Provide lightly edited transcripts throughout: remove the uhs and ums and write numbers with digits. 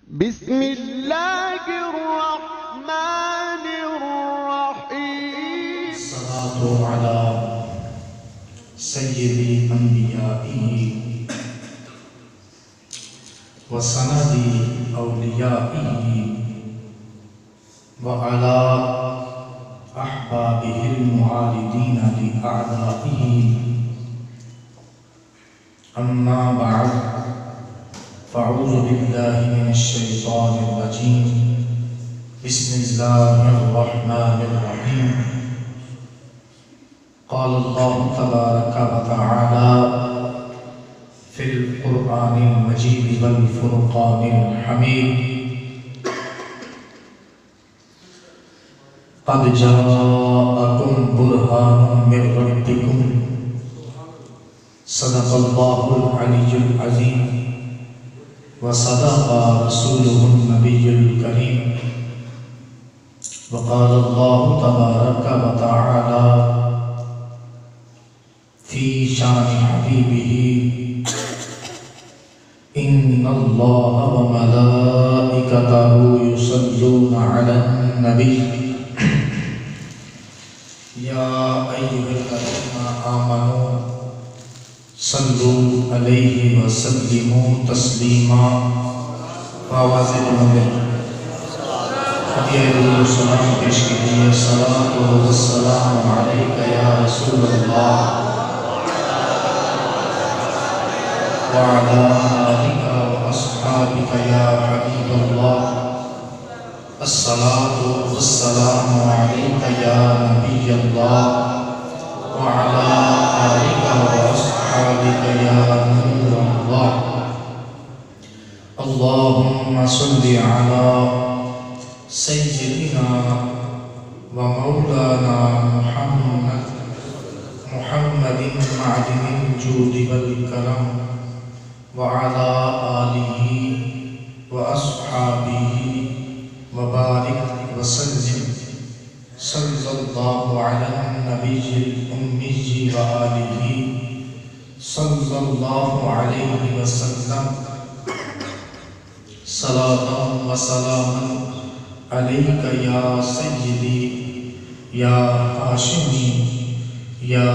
بسم الله الرحمن الرحيم. الصلاة على سيد أنبيائه وسند أوليائه وعلى أحبابه المعارضين لأعدائه. أما بعد، فأعوذ بالله من الشيطان الرجيم. بسم الله الرحمن الرحيم. قال الله تبارك وتعالى في القرآن المجيد والفرقان الحميد: قد جاءكم برهان من ربكم صدق الله العلي العظيم وصدق رسوله النبي الكريم. وقال الله تبارك وتعالى في شان حبيبه: إن الله وملائكته يصلون على النبي يا أيها الذين آمنوا صلوا عليه وسلموا تسلیما. آواز بلند ہدیہ سلام پیش کیجیے. الصلاۃ والسلام علیک یا رسول اللہ وعلی آلک واصحابک یا حبیب اللہ. الصلاۃ والسلام علیک یا نبی اللہ وعلی آلک واصحابک یا نور اللہ. اللہم صل علی سیدنا ومولانا محمد معدن الجود والکرم وعلى آلہ وأصحابہ وبارک وسلم. صلی اللہ علی النبی الأمی وآلہ صلی اللہ علیہ وسلم. صلاۃ و سلام علیک یا سیدی یا ہاشمی یا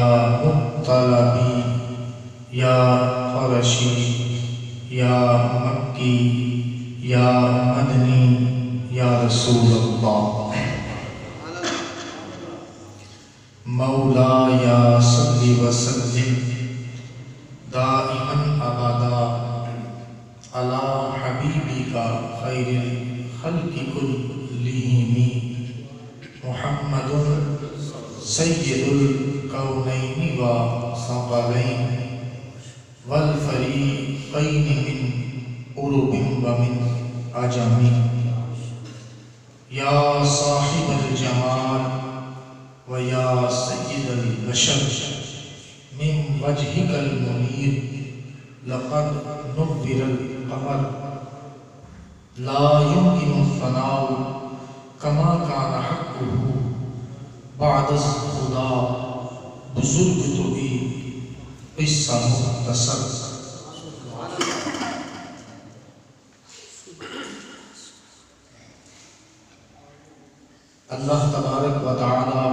مطلبی یا قرشی یا مکی یا مدنی یا رسول اللہ. مولایا صلی وسلم دائما ابدا علی حبیبک خیر الخلق کلہم محمد سید الکونین والثقلین والفریقین من عرب ومن عجم. یا صاحب الجمال ویا سید البشر من وجهك المنیر لقد نور القمر لا يمكن الثناء كما كان حقه بعد الخدا. بزرگ تو بھی قصہ مختصر. اللہ تبارک و تعالی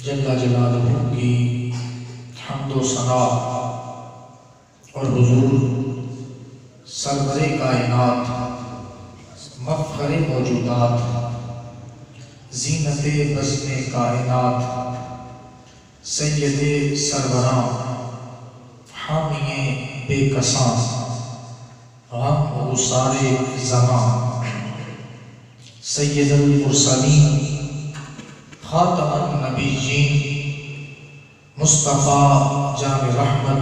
جل جلالہ کی حمد و ثنا اور حضور سرور کائنات مفخر موجودات زینت بزم کائنات سید سروراں حامی بے کساں غم و سارے زمان سید المرسلین خاتم النبیین مصطفیٰ جام رحمت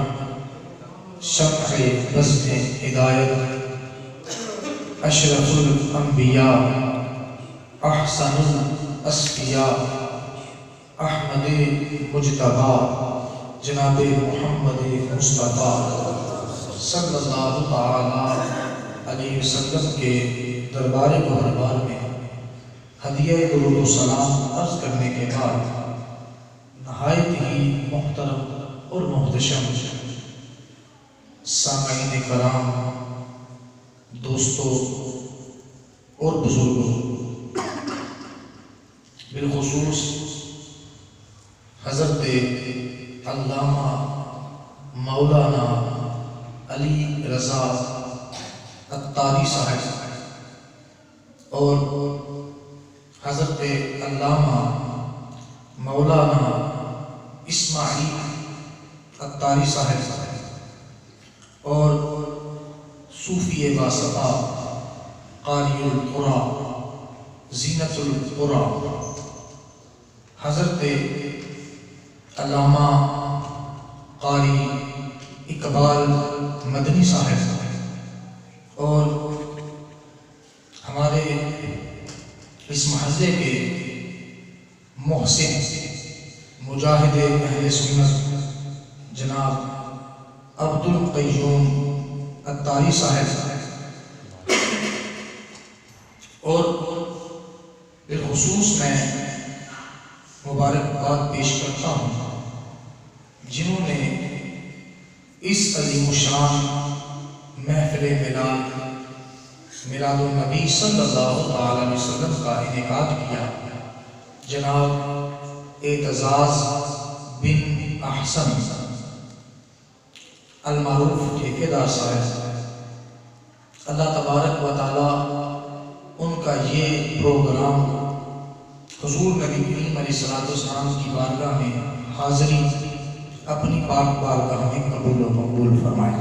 شمع بزم ہدایت اشرف الانبیاء احسن الاسفیاء احمد مجتبی جناب محمد مصطفیٰ صلی اللہ تعالی علیہ وسلم کے دربار گہربار میں ہدیہ درود و سلام عرض کرنے کے بعد نہایت ہی محترم اور محتشم سامعین کرام دوستوں اور بزرگوں، بالخصوص حضرت علامہ مولانا علی رضا عطاری صاحب اور حضرت علامہ مولانا اسماعیل عطاری صاحب اور صوفی باصفا قاری القرآن زینت القرآن حضرت علامہ قاری اقبال مدنی صاحب اور ہمارے اس محلے کے محسن مجاہد اہل سنت جناب عبد القیوم عطاری صاحب اور بالخصوص میں مبارکباد پیش کرتا ہوں جنہوں نے اس عظیم الشان محفل میلاد النبی صلی اللہ علیہ وسلم کا انعقاد کیا، جناب اعتزاز بن احسن المعروف ٹھیکیدار صاحب، اللہ تبارک و تعالی ان کا یہ پروگرام حضور نبی کریم علیہ السلام کی بارگاہ میں حاضری اپنی پاک بارگاہ میں قبول و مقبول فرمائے۔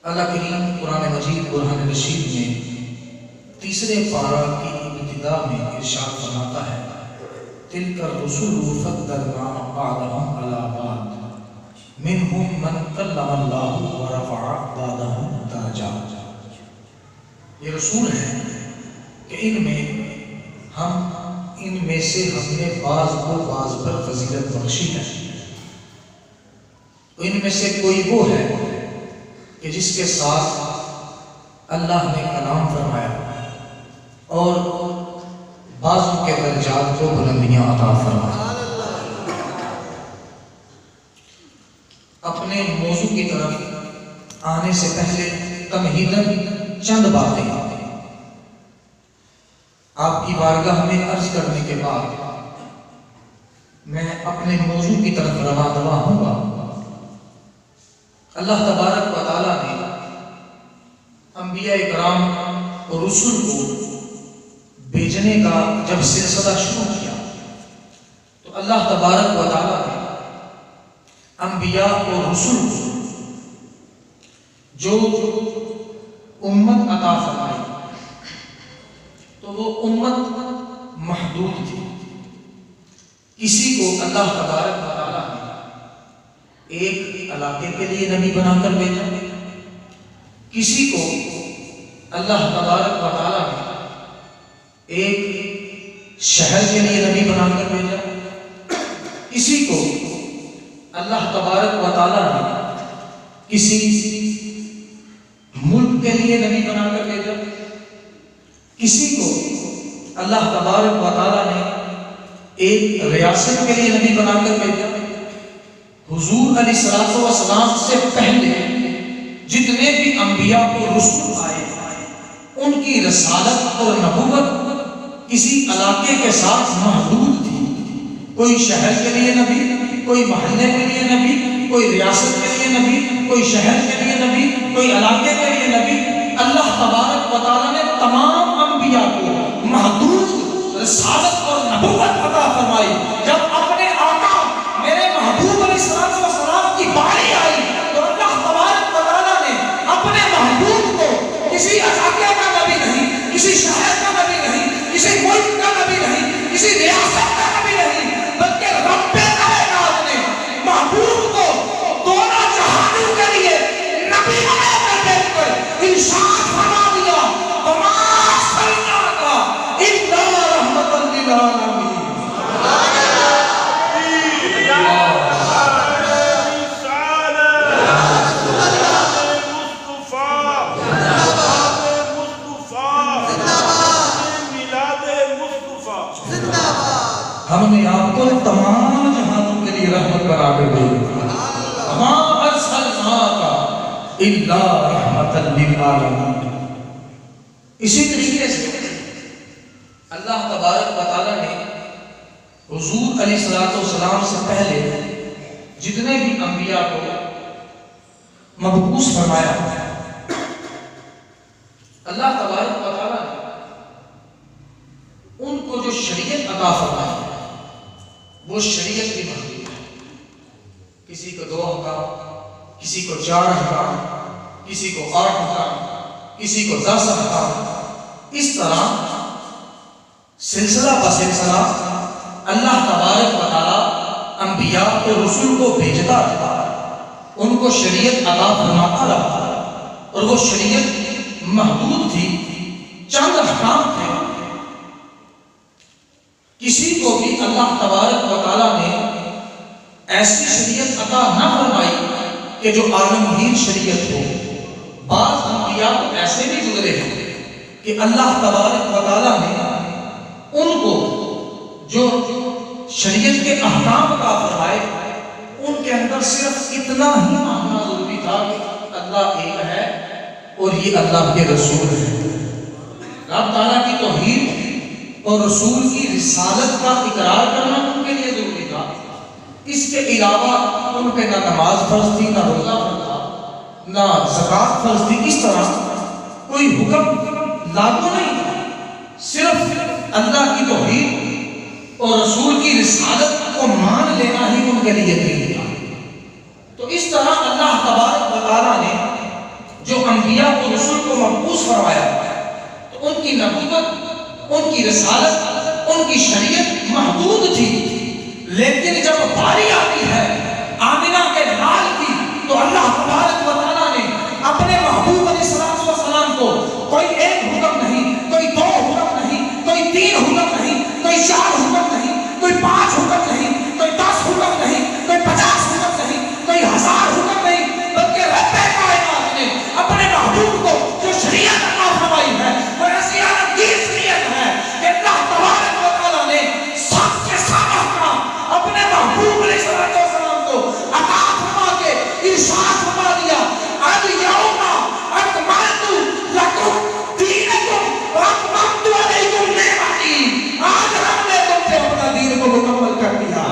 اللہ کریم قرآن مجید برہان رشید میں تیسرے پارہ کی ابتدا میں ارشاد فرماتا ہے تِلْكَ الرُّسُلُ فَضَّلْنَا بَعْضَهُمْ عَلَىٰ بَعْضٍ مِنْهُمْ مَنْ كَلَّمَ اللَّهُ وَرَفَعَ بَعْضَهُمْ دَرَجَاتٍ۔ یہ رسول ہیں کہ ان میں سے ہم نے بعض کو بعض پر فضیلت بخشی ہے۔ ان میں سے کوئی وہ ہے کہ جس کے ساتھ اللہ نے کلام فرمایا اور بعضوں کے درجات کو بلندیاں عطا فرمایا۔ اپنے موضوع کی طرف آنے سے پہلے تمہیداً چند باتیں آپ کی بارگاہ میں عرض کرنے کے بعد میں اپنے موضوع کی طرف رواں ہوں گا۔ اللہ تبارک و تعالیٰ نے انبیاء اکرام اور رسول کو بھیجنے کا جب سلسلہ شروع کیا تو اللہ تبارک و تعالیٰ نے انبیاء اور رسول کو جو امت عطا فرمائی تو وہ امت محدود تھی۔ کسی کو اللہ تبارک و تعالیٰ نے ایک علاقے کے لیے نبی بنا کر بھیجا، کسی کو اللہ تبارک و تعالیٰ نے ایک شہر کے لیے نبی بنا کر بھیجا، کسی کو اللہ تبارک و تعالیٰ نے کسی ملک کے لیے نبی بنا کر بھیجا، کسی کو اللہ تبارک و تعالیٰ نے ایک ریاست کے لیے نبی بنا کر بھیجا۔ حضور علیہ السلام سے پہلے جتنے بھی انبیاء اور رسول آئے ان کی رسالت اور نبوت کسی علاقے کے ساتھ محدود تھی۔ کوئی شہر کے لیے نبی، کوئی محلے کے لیے نبی، کوئی ریاست کے لیے نبی، کوئی شہر کے لیے نبی، کوئی علاقے کے لیے نبی۔ اللہ تبارک و تعالیٰ نے تمام انبیاء کو محدود رسالت اور نبوت عطا فرمائی۔ جب اپنے آقا میرے محبوب علیہ السلام کی باری آئی تو اللہ تبارک و تعالیٰ نے اپنے محبوب کو کسی علاقے کا نبی نہیں، کسی شہر کا نبی نہیں، کسی ملک کا نبی نہیں، کسی ریاست کا نبی نہیں، بلکہ رب کائنات نے محبوب کو دونوں جہانوں کے لیے نبی بنا کر بھیج کر ارشاد فرما دیا وما ارسلناک الا رحمۃ للعالمین۔ ہم نے آپ کو تمام جہانوں کے لیے رحمت بنا کر دے دی۔ الا رحمۃ للعالمین۔ اسی طریقے سے اللہ تبارک و تعالیٰ نے حضور علیہ الصلوۃ والسلام سے پہلے جتنے بھی انبیاء کو مبعوث فرمایا، اللہ تبارک و تعالیٰ نے ان کو جو شریعت عطا فرمائی وہ شریعت کی محدود ہے۔ کسی کو 2 احکام، کسی کو 4 احکام، کسی کو 8 احکام، کسی کو 10 احکام، اس طرح سلسلہ بسلسلہ اللہ تبارک و تعالیٰ انبیاء اور رسول کو بھیجتا رہا، ان کو شریعت عطا فرماتا رہا، اور وہ شریعت محدود تھی، چند احکام تھے۔ کسی کو بھی اللہ تبارک و تعالیٰ نے ایسی شریعت عطا نہ فرمائی کہ جو عالمگیر شریعت ہو۔ بعض انبیاء ایسے بھی گزرے ہیں کہ اللہ تبارک و تعالیٰ نے ان کو جو شریعت کے احکام عطا فرمائے، ان کے اندر صرف اتنا ہی ماننا ضروری تھا کہ اللہ ایک ہے اور یہ اللہ کے رسول ہے۔ رب تعالیٰ کی توحید اور رسول کی رسالت کا اقرار کرنا ان کے لیے ضروری تھا۔ اس کے علاوہ ان پہ نہ نماز فرض تھی، نہ روزہ فرض تھا، نہ زکوٰۃ فرض تھی۔ اس طرح کوئی حکم لاگو نہیں تھا، صرف اللہ کی توحید اور رسول کی رسالت کو مان لینا ہی ان کے لیے دین تھا۔ تو اس طرح اللہ تبارک و تعالیٰ نے جو انبیاء اور رسول کو مبعوث فرمایا، تو ان کی نبوت، ان کی رسالت، ان کی شریعت محدود تھی، لیکن جب باری آتی ہے آمنہ کے لال کی، تو اللہ تبارک و تعالیٰ نے اپنے محبوب علیہ السلام کو کوئی 1 حکم نہیں، کوئی 2 حکم نہیں، کوئی 3 حکم نہیں، کوئی 4 حکم نہیں، کوئی 5 حکم نہیں، کوئی 10 حکم نہیں، کوئی 50 حکم نہیں، کوئی 1000 حکم نہیں، بلکہ رب کائنات نے اپنے محبوب کو جو شریعت عطا فرمائی ہے وہ ایسی عالمگیر شریعت ہے کہ اللہ تبارک و تعالیٰ نے سب کے سب احکام اپنے محبوب علیہ السلام کو عطا فرما کے ارشاد فرما دیا، الیوم اکملت لکم دینکم واتممت علیکم نعمتی۔ آج ہم نے تم پہ اپنا دین کو مکمل کر دیا۔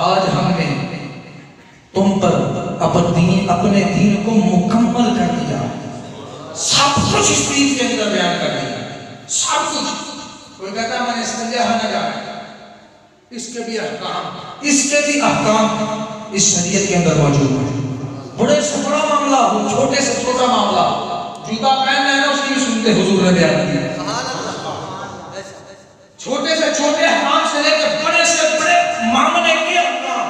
آج ہم نے تم پر اپنے دین کو مکمل کر دیا، سب کچھ اس دین کے اندر بیان کر دیا، سب کچھ۔ کوئی کہتا ہے میں نے اس کے لحاظ نہ جانا، اس کے بھی احکام اس شریعت کے اندر موجود ہیں۔ بڑے سے بڑا معاملہ ہو، چھوٹے سے چھوٹا معاملہ، جوتا پہننا ہے نا، اس کی بھی سنتے حضور نے بیان کی۔ چھوٹے سے چھوٹے احکام سے لے کے بڑے سے بڑے معاملے کے احکام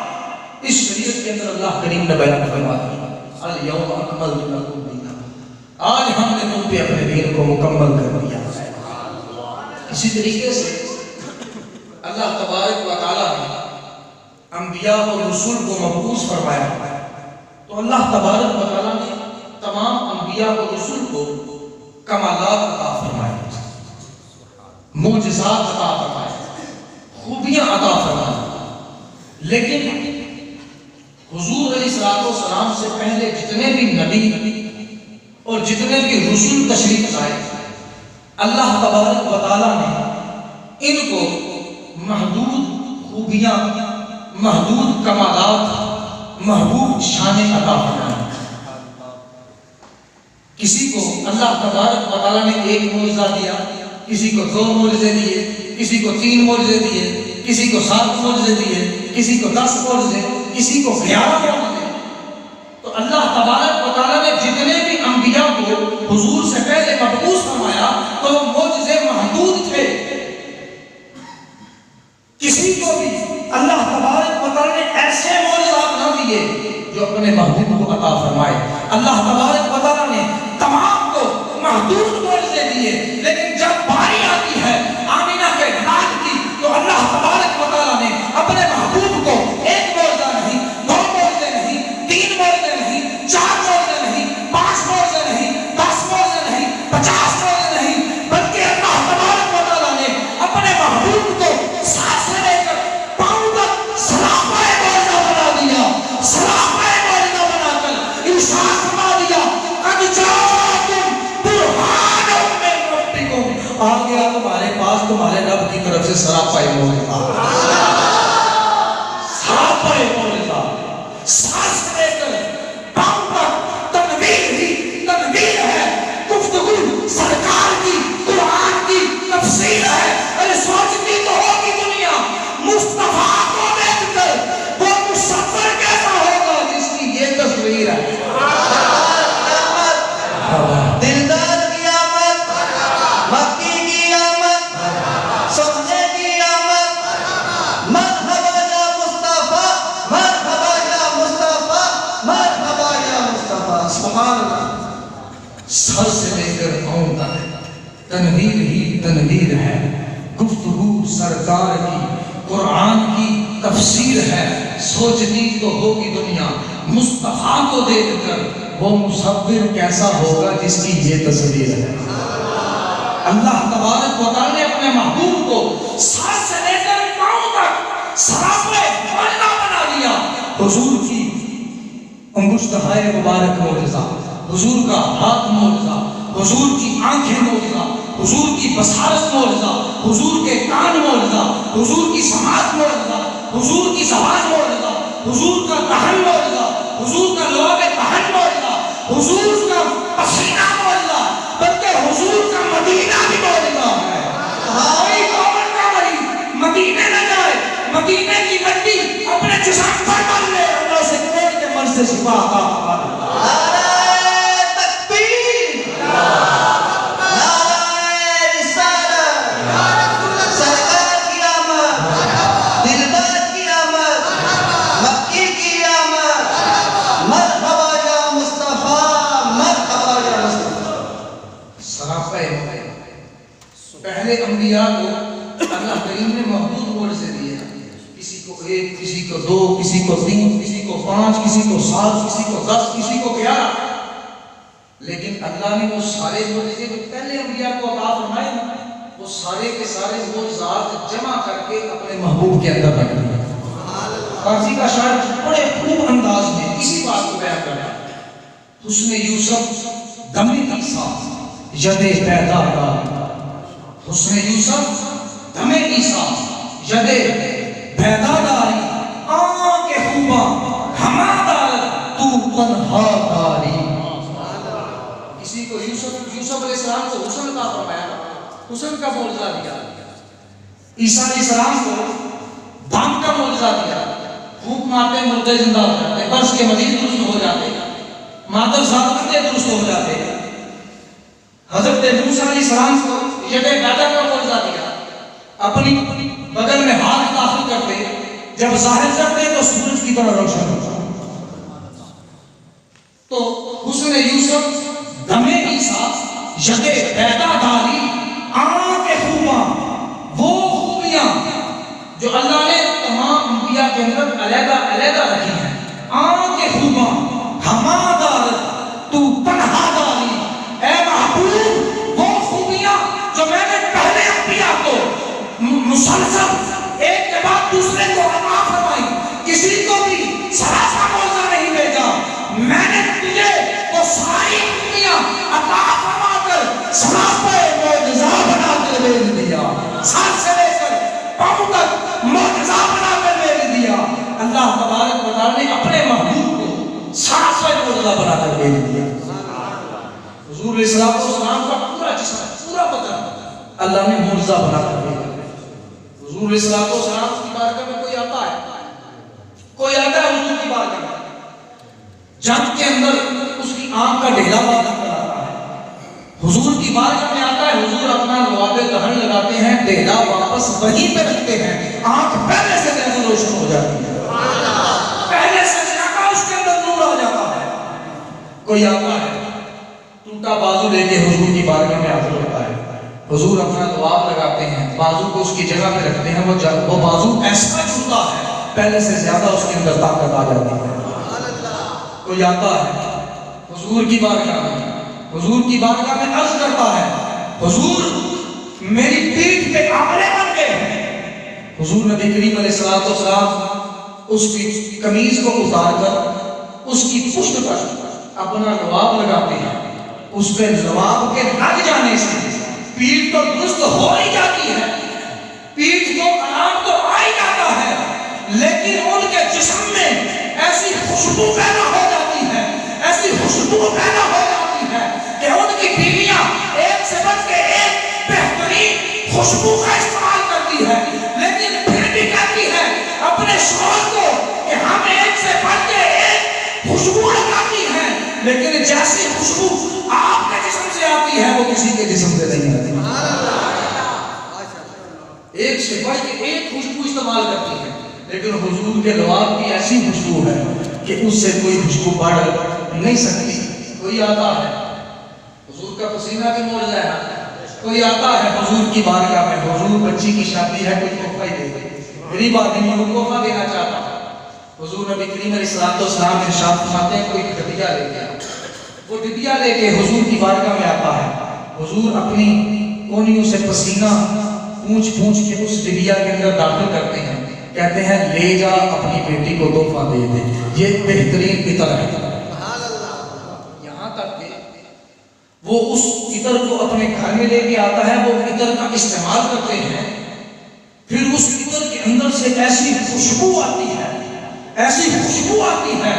اس شریعت کے اندر اللہ کریم نے بیان فرما دیا۔ الیوم اکملت لکم دینکم، آج ہم نے تم پہ اپنے دین کو مکمل کر دیا۔ اسی طریقے سے اللہ تبارک و تعالیٰ نے انبیاء اور رسول کو مبعوث فرمایا، تو اللہ تبارک و تعالیٰ نے تمام انبیاء اور رسول کو کمالات عطا فرمائے، معجزات عطا فرمائے، خوبیاں عطا فرمائے۔ لیکن حضور علیہ السلام سے پہلے جتنے بھی نبی اور جتنے بھی رسول تشریف لائے، اللہ تبارک و تعالیٰ نے ان کو محدود خوبیاں، محدود کمالات، محدود شان عطا فرمائے۔ کسی کو اللہ تبارک و تعالیٰ نے 1 معجزہ دیا، کسی کو 2 معجزے دیے، کسی کو 3 معجزے دیے، کسی کو 7 معجزے دیے، کسی کو 10 معجزے، کسی کو 11 معجزے۔ تو اللہ تبارک و تعالیٰ نے جتنے بھی انبیاء کو حضور سے پہلے مبعوث فرمایا تو وہ معجزے محدود تھے۔ کسی کو بھی اللہ تبارک و تعالیٰ نے ایسے معجزات نہ دیے جو اپنے محبوب کو عطا فرمائے۔ اللہ تبارک و تعالیٰ نے تمام کو محدود معجزے دیے، لیکن جب باری آتی ہے آمینہ کے نام کی تو اللہ تبارک و تعالیٰ نے اپنے محبوب کو 1 معجزہ نہیں، 2 معجزے نہیں، 3 معجزے نہیں، 4 معجزے نہیں، 5 سے سراپا موجزہ، سراپا موجزہ، سانس لے کر پاؤں تک تنویر ہی تنویر ہے، گفتگو سرکار کی قرآن کی تفسیر ہے۔ ارے سوچتی تو ہوگی دنیا مصطفیٰ کو دیکھ کر وہ مصور کیسا ہوگا جس کی یہ تصویر ہے۔ دلدار کی آمد، مکی کی آمد، سونے کی آمد، مرحبا یا مصطفیٰ، مرحبا یا مصطفیٰ، مرحبا یا مصطفیٰ۔ سبحان اللہ۔ سر سے لے کر پاؤں تک تنویر ہی تنویر ہے، گفتگو سرکار کی قرآن کی تفسیر ہے۔ سوچتی تو ہوگی دنیا مصطفیٰ کو دیکھ کر وہ مصور کیسا ہوگا جس کی یہ تصویر ہے۔ اللہ تبارک و تعالی نے اپنے محبوب کو سر سے لے کر پاؤں تک سراپے موجزہ بنا دیا۔ حضور کی انگشتہائے مبارک موجزہ، حضور کا ہاتھ موجزہ، حضور کی آنکھیں موجزہ، حضور کی بصارت موجزہ، حضور کے کان موجزہ، حضور کی سماعت موجزہ، حضور کی زبان موجزہ، حضور کا دہن موجزہ، حضور کا لعاب دہن موجزہ، حضور کا پسینہ موجزہ، بلکہ حضور کا مدینہ بھی موجزہ ہے۔ کوئی قوم کا مریض مدینے نہ جائے، مدینے کی مٹی اپنے جسم پر مل لے، اللہ سے کوڑ کے مرض سے شفا عطا فرمائے۔ پہلے انبیاء کو اللہ کریم نے محدود معجزے دیے، کسی کو 1، کسی کو 2، کسی کو 3، کسی کو 5، کسی کو 7، کسی کو 10، کسی کو 11، لیکن اللہ نے وہ سارے معجزے جو پہلے انبیاء کو عطا فرمائے وہ سارے کے سارے معجزات جمع کر کے اپنے محبوب کے اندر رکھ دیے۔ قاضی کا شاعر بڑے خوب انداز میں اسی بات کو بیان کر رہا ہے، حسن یوسف دم عیسیٰ ید پیدا کا، حسن یوسف دم عیسیٰ ید پیدا داری، آنکھ خوباں ہما دارت تو تنہا داری۔ کسی کو یوسف علیہ السلام کو حسن کا فرمایا، حسن کا معجزہ دیا، عیسیٰ علیہ السلام کو دم کا معجزہ دیا، پھونک مارتے مردے زندہ ہو جاتے، برس کے مریض درست ہو جاتے، مادر زادتے درست ہو جاتے۔ حضرت موسیٰ علیہ السلام کو ید پیدا کا معجزہ دیا، اپنی بغل میں ہاتھ داخل کرتے، جب ظاہر کرتے تو سورج کی طرح روشن ہوتا۔ تو حسن یوسف دم عیسیٰ ید پیدا داری، آنکھ خوباں وہ خوبیاں جو اللہ نے تمام انبیاء کے اندر علیحدہ علیحدہ رکھی ہیں، آنکھ خوباں ہما دارت تو تنہا داری، اے محبوب وہ خوبیاں جو میں نے پہلے انبیاء کو مسلسل ایک کے بعد دوسرے کو عطا فرمائی، کسی کو بھی سراسا معجزہ نہیں بھیجا، میں نے تجھے وہ ساری خوبیاں عطا فرما کر سراپا معجزہ بنا کر بھیج دیا، سر سے لے کر پاؤں تک معجزہ بنا کر بھیج دیا۔ اللہ تبارک و تعالی نے اپنے محبوب کو سراپا معجزہ بنا کر بھیج دیا۔ حضور علیہ السلام کا پورا جسم، پورا بدن اللہ نے معجزہ بنا کر بھیج دیا۔ حضور علیہ السلام کی بارگاہ میں کوئی آتا ہے حضور کی بارگاہ میں، جنگ کے اندر اس کی آنکھ کا ڈھیلا باندھ کر آتا ہے، حضور کی بارگاہ میں آتا ہے، حضور اپنا لعاب دہن لگاتے ہیں، ڈھیلا واپس وہیں پہ رکھتے ہیں، آنکھ پہلے سے زیادہ روشن ہو جاتی ہے، پہلے سے زیادہ اس کے اندر نور آ جاتا ہے۔ کوئی آتا ہے ٹوٹا بازو لے کے حضور کی بارگاہ میں حاضر ہوتا ہے، حضور اپنا لعاب لگاتے ہیں، بازو کو اس کی جگہ پہ رکھتے ہیں، وہ بازو ایسا جھوٹا ہے پہلے سے زیادہ اس کے اندر طاقت آ جاتی ہے۔ کوئی آتا ہے حضور کی بارگاہ میں، حضور کی بارگاہ میں عرض کرتا ہے، حضور میری پیٹھ پہ آملے بن گئے ہیں۔ حضور نبی کریم علیہ السلام اس کی قمیض کو اتار کر اس کی پشت پر اپنا لعاب لگاتے ہیں، اس پہ لعاب کے لگ جانے سے پیٹھ تو درست ہو ہی جاتی ہے، پیٹھ تو آرام تو آ ہی جاتا ہے، لیکن ان کے جسم میں ایسی خوشبو پیدا ہو جاتی ہے، ایسی خوشبو پیدا ہو جاتی ہے کہ ان کی بیویاں ایک سے بڑھ کے ایک بہترین خوشبو کا استعمال کرتی ہے، لیکن پھر بھی کہتی ہے اپنے شوہر کو کہ ہم ایک سے بڑھ کے ایک خوشبو لگاتی ہیں، لیکن جیسی خوشبو آپ کے جسم سے آتی ہے وہ کسی کے جسم سے نہیں آتی۔ ایک سے بڑھ کے ایک خوشبو استعمال کرتی ہے، لیکن حضور کے لعاب کی ایسی خوشبو ہے کہ اس سے کوئی خوشبو بڑھ نہیں سکتی۔ کوئی آتا ہے، حضور کا پسینہ بھی معجزہ ہے، کوئی آتا ہے حضور کی بارگاہ میں، حضور بچی کی شادی ہے، کوئی تحفہ ہی دے دے، غریب آدمی کو تحفہ دینا چاہتا ہے، حضور نبی کریم علیہ السلام ارشاد فرماتے ہیں کوئی ڈبیا لے کے، وہ ڈبیا لے کے حضور کی بارگاہ میں آتا ہے، حضور اپنی کونیوں سے پسینہ پونچھ پونچھ کے اس ڈبیا کے اندر داخل کرتے ہیں، کہتے ہیں لے جا اپنی بیٹی کو تحفہ دے دے، یہ بہترین عطر ہے۔ یہاں تک کہ وہ اس عطر کو اپنے گھر میں لے کے آتا ہے، وہ عطر کا استعمال کرتے ہیں، پھر اس عطر کے اندر سے ایسی خوشبو آتی ہے، ایسی خوشبو آتی ہے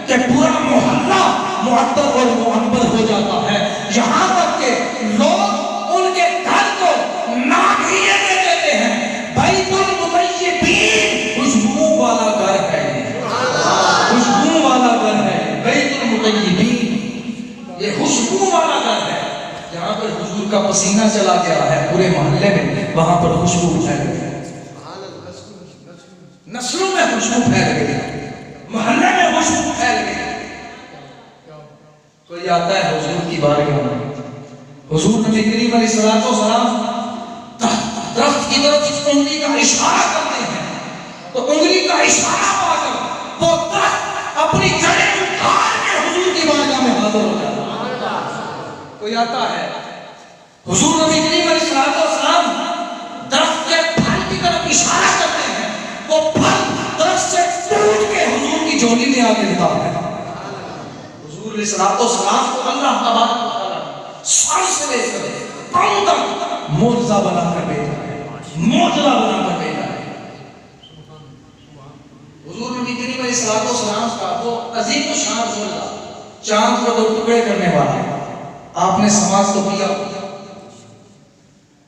کہ پورا محلہ معطر اور معنبر ہو جاتا ہے، یہاں تک کہ لوگ ان کے گھر کو نام ہی یہ دے دیتے ہیں بیت المطیبین، خوشبو والا گھر ہے، خوشبو والا گھر ہے، بیت المطیبین، یہ خوشبو والا گھر ہے، جہاں پر حضور کا پسینہ چلا گیا ہے پورے محلے میں، وہاں پر خوشبو پھیل گئی، نسلوں میں خوشبو پھیل گئی، محلے میں خوشبو پھیل گئی۔ کوئی آتا ہے حضور کی بارگاہ میں، حضور نبی کریم علیہ السلام درخت کی طرف انگلی کا اشارہ کرتے ہیں، تو انگلی کا اشارہ پا کر وہ درخت اپنی جڑیں اٹھار کے حضور کی بارگاہ میں حاضر ہو جاتا ہے۔ کوئی آتا ہے حضور نبی کریم علیہ السلام درخت کے پھل کی طرف اشارہ کرتے ہیں، وہ پھل درخت سے ٹوٹ کے حضور کی جھولی میں آ ملتا ہے۔ حضور علیہ السلام کو اللہ تبارک و تعالیٰ سر سے لے کر پاؤں تک معجزہ بنا کر بھیجا ہے، معجزہ بنا کر بھیجا ہے۔ حضور نبی کریم علیہ السلام کا وہ عظیم و شان معجزہ، چاند کو دو ٹکڑے کرنے والا، آپ نے سماج تو کیا،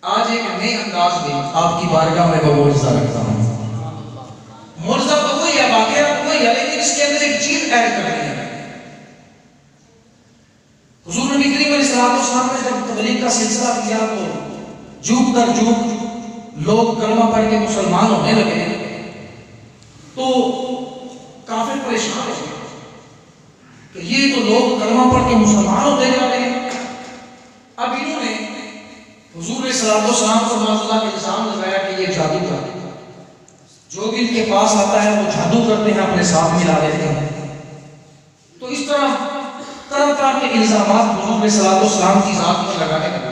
آج ایک نئے انداز میں آپ کی بارگاہ میں وہ معجزہ رکھتا ہوں۔ معجزہ تو وہی ہے، واقعہ تو وہی ہے، لیکن اس کے اندر ایک چیز ایڈ کرنی ہے۔ حضور نبی کریم علیہ السلام نے جب تبلیغ کا سلسلہ کیا تو جوک در جوک لوگ کلمہ پڑھ کے مسلمان ہونے لگے، تو کافر پریشان ہو گئے کہ یہ تو لوگ کلمہ پڑھ کے مسلمان ہوتے جا رہے ہیں۔ اب انہوں نے حضور علیہ السلام کو معاذ اللہ الزام لگایا کہ یہ جادو کا جو بھی ان کے پاس آتا ہے وہ جادو کرتے ہیں، اپنے ساتھ ملا لیتے ہیں۔ تو اس طرح طرح طرح کے الزامات حضور علیہ السلام کی ذات پر لگانے لگے،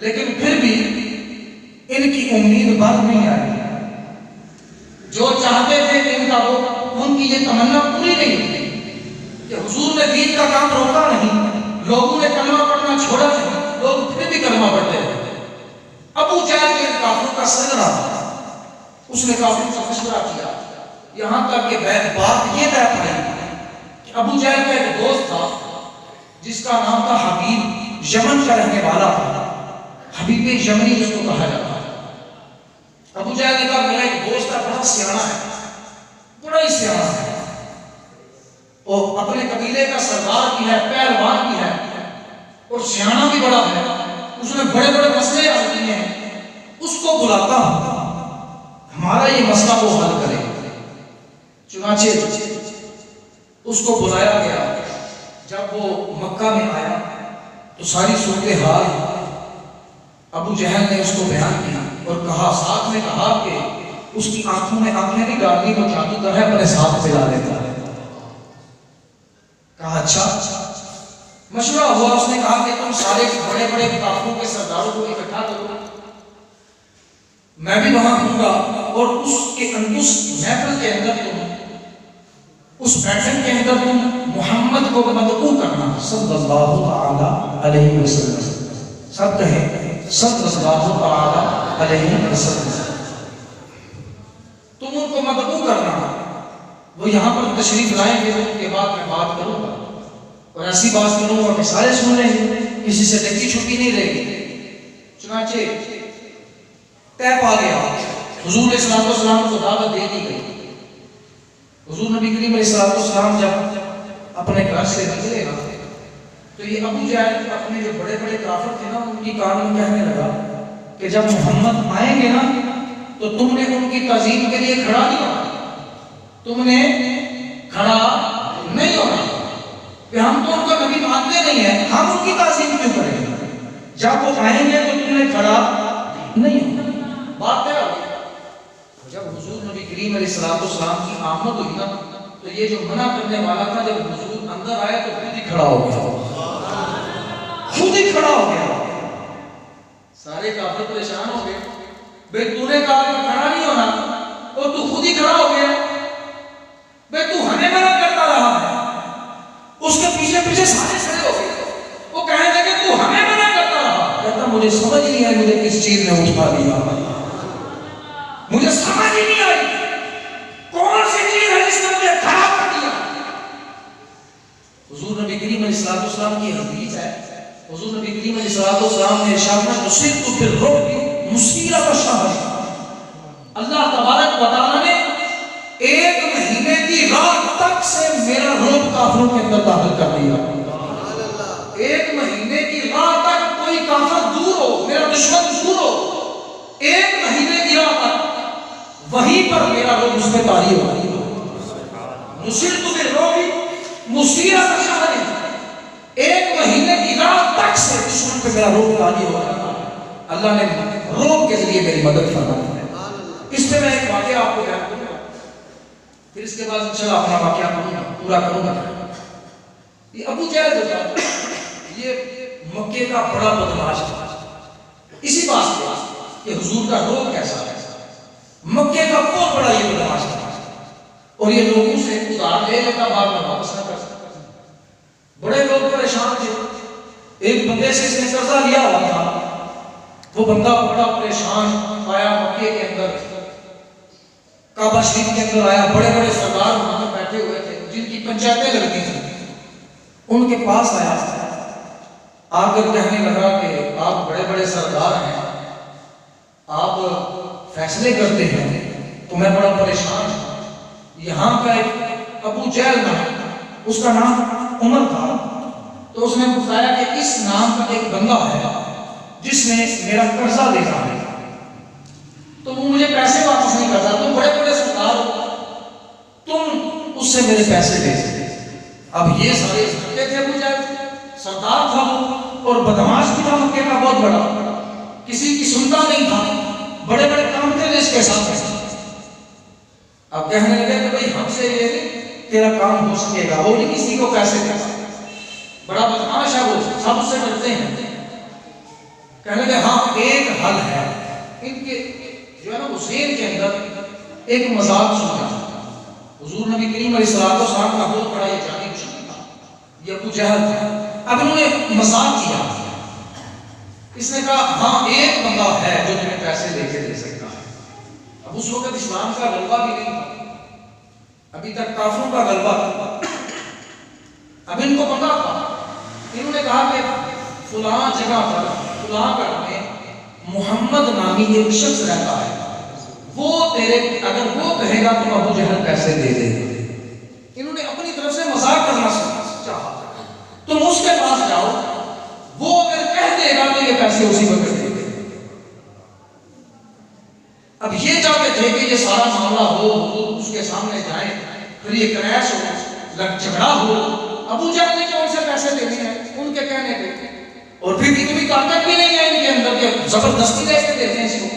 لیکن پھر بھی ان کی امید بر نہیں آئی۔ جو چاہتے تھے کہ ان کی یہ تمنا پوری نہیں ہوئی کہ حضور نے دین کا کام روکا نہیں، لوگوں نے کلمہ پڑھنا چھوڑا نہیں، لوگ پھر بھی کلمہ پڑھتے رہے۔ ابو جہل کے کافروں کا سربراہ تھا، اس نے کافروں سے مشورہ کیا، یہاں تک کہ بات یہ طے پائی کہ ابو جہل کا ایک دوست تھا جس کا نام تھا حبیب، یمن کا رہنے والا تھا، حبیب یمنی جس کو کہا جاتا ہے۔ ابو جہل نے کہا میرا ایک دوست ہے، بڑا سیانا ہے، بڑا ہی سیانا ہے، اور اپنے قبیلے کا سردار بھی ہے، پہلوان بھی ہے، اور سیانا بھی بڑا ہے، اس نے بڑے بڑے مسئلے حل کیے ہیں، اس کو بلاتا ہوں، ہمارا یہ مسئلہ وہ حل کرے۔ چنانچہ اس کو بلایا گیا، جب وہ مکہ میں آیا تو ساری صورتحال ابو جہل نے اس کو بیان کیا اور کہا، ساتھ میں کہا کہ اس کی آنکھوں میں آنکھیں بھی ڈال دی، وہ جادوگر ہے، اپنے ساتھ پلا لیتا ہے۔ کہا اچھا، مشورہ ہوا، اس نے کہا کہ تم سارے بڑے بڑے کافروں کے سرداروں کو اکٹھا کرو، میں بھی وہاں ہوں گا، اور اس محفل کے اندر تم، اس بیٹھک کے اندر تم محمد کو مدعو کرنا صلی اللہ تعالی علیہ وسلم، سب کہیں صلی اللہ تعالی علیہ وسلم۔ تم ان کو مدعو کرنا، وہ یہاں پر تشریف لائیں گے، ان کے بعد میں بات کروں گا اور ایسی بات کروں گا کہ سارے سن لیں گے، کسی سے ڈکی چھپی نہیں رہے گی۔ چنانچہ طے پا گیا، حضور علیہ السلام کو دعوت دے دی گئی۔ حضور نبی کریم علیہ السلام جب اپنے گھر سے نکلے نا تو یہ ابو جہل اپنے جو بڑے بڑے کافر تھے نا ان کی کان میں کہنے لگا کہ جب محمد آئیں گے نا تو تم نے ان کی تعظیم کے لیے کھڑا نہیں ہونا، تم نے کھڑا نہیں ہونا کہ ہم تو ان کا نبی مانتے نہیں ہیں، ہم ان کی تعظیم کیوں کریں گے؟ جب وہ آئیں گے تو تم نے کھڑا نہیں ہونا۔ بات طے ہو گئی۔ جب حضور نبی کریم علیہ السلام کی آمد ہوئی نا تو یہ جو منع کرنے والا تھا جب حضور اندر آئے تو خود ہی کھڑا ہو گیا، خود ہی کھڑا ہو گیا۔ سارے کافر پریشان ہو گئے، بھئی تو نے کہا کہ کھڑا نہیں ہونا اور تو خود ہی کھڑا ہو گیا، بھئی تو ہمیں منع کرتا رہا ہے۔ اس کے پیچھے پیچھے سارے کھڑے ہو گئے، وہ کہنے لگے تو ہمیں منع کرتا رہا۔ کہتا مجھے سمجھ نہیں آئی مجھے کس چیز نے اٹھا دیا، مجھے سمجھ ہی نہیں آئی کون سی چیز ہے جس نے مجھے کھڑا کر دیا۔ حضور نبی کریم علیہ السلام کی حدیث ہے، حضور نبی کریم علیہ السلام نے ارشاد فرمایا نصرت بالرعب مسیرۃ الشہر، اللہ تبارک و تعالیٰ نے ایک مہینے کی رات تک سے میرا رعب کافروں کے اندر داخل کر دیا۔ ایک مہینے کی رات تک کوئی کافر دور ہو، میرا دشمن دور ہو، ایک مہینے کی رات تک وہیں پر میرا رعب اس پہ طاری ہو۔ نصرت بالرعب مسیرۃ الشہر، ایک مہینے کی رات تک سے دشمن پہ میرا رعب طاری ہو رہا تھا، اللہ نے رعب کے ذریعے میری مدد فرمائی۔ اس پہ میں ایک واقعہ آپ کو بیان کروں گا، پھر اس کے بعد انشاءاللہ اپنا واقعہ پورا کروں گا۔ یہ ابو جہل جو تھا یہ مکے کا بڑا بدمعاش تھا، اسی بات سے کہ حضور کا رعب کیسا ہے، مکے کا بہت بڑا یہ بدمعاش تھا اور یہ لوگوں سے ادھار لے لیتا بعد میں واپس نہ کر سکتا۔ بڑے لوگ پریشان تھے، ایک بندے سے اس نے قرضہ لیا ہوا تھا، وہ بندہ بڑا پریشان آیا مکے کے اندر، کعبہ شریف کے اندر آیا، بڑے بڑے سردار وہاں پر بیٹھے ہوئے تھے جن کی پنچایتیں لگتی تھیں، ان کے پاس آیا، آ کر کہنے لگا کہ آپ بڑے بڑے سردار ہیں، آپ فیصلے کرتے ہیں تو میں بڑا پریشان ہوں، یہاں کا ایک ابو جہل نام، اس کا نام عمر تھا، تو اس نے بتایا کہ اس نام کا ایک بندہ ہے جس نے میرا قرضہ دینا ہے تو وہ مجھے پیسے واپس نہیں کرتا، تم بڑے بڑے سردار ہو، تم اس سے میرے پیسے دے سکتے۔ اب یہ سارے سکتے تھے، ابو جہل سردار تھا اور بدمعاش بھی تھا مکے کا بہت بڑا، کسی کی سنتا نہیں تھا، بڑے بڑے کام تھے اس کے ساتھ۔ اب کہنے لگے کہ بھئی ہم سے یہ تیرا کام ہو سکے گا، وہ نہیں کسی کو پیسے دے سکتا، بڑا بدمعاش ہے وہ، سب سے ڈرتے ہیں۔ کہنے لگے ہاں ایک حل ہے، ان کے جو ہے نا حسین کے اندر ایک مذاق سنا، حضور نبی کریم علیہ السلام کا بہت بڑا یہ جانی دشمن تھا، یہ ابو جہل تھا۔ اب انہوں نے مذاق کیا، اس نے کہا ہاں ایک بندہ ہے جو تمہیں پیسے دے کے دے سکتا ہے۔ اب اس وقت اسلام کا غلبہ بھی نہیں تھا، ابھی تک کافروں کا غلبہ تھا، اب ان کو پتا تھا، انہوں نے کہا کہ فلاں جگہ پر فلاں گھر میں محمد نامی ایک شخص رہتا ہے، وہ تیرے اگر وہ کہے گا تو ابو جہل پیسے دے دے۔ انہوں نے اپنی طرف سے مذاق کرنا چاہا، تم اس کے پاس جاؤ، وہ اگر کہہ دے گا تو یہ پیسے اسی وقت دے دے۔ اب یہ چاہتے تھے کہ یہ سارا معاملہ ہو، اس کے سامنے جائیں، پھر یہ کریش ہو، جھگڑا ہو، ابو جہل نے جو ان سے پیسے دینے ہیں ان کے کہنے پہ، اور پھر اتنی طاقت بھی نہیں ہے ان کے اندر کہ زبردستی لے کے دیتے ہیں اس کو۔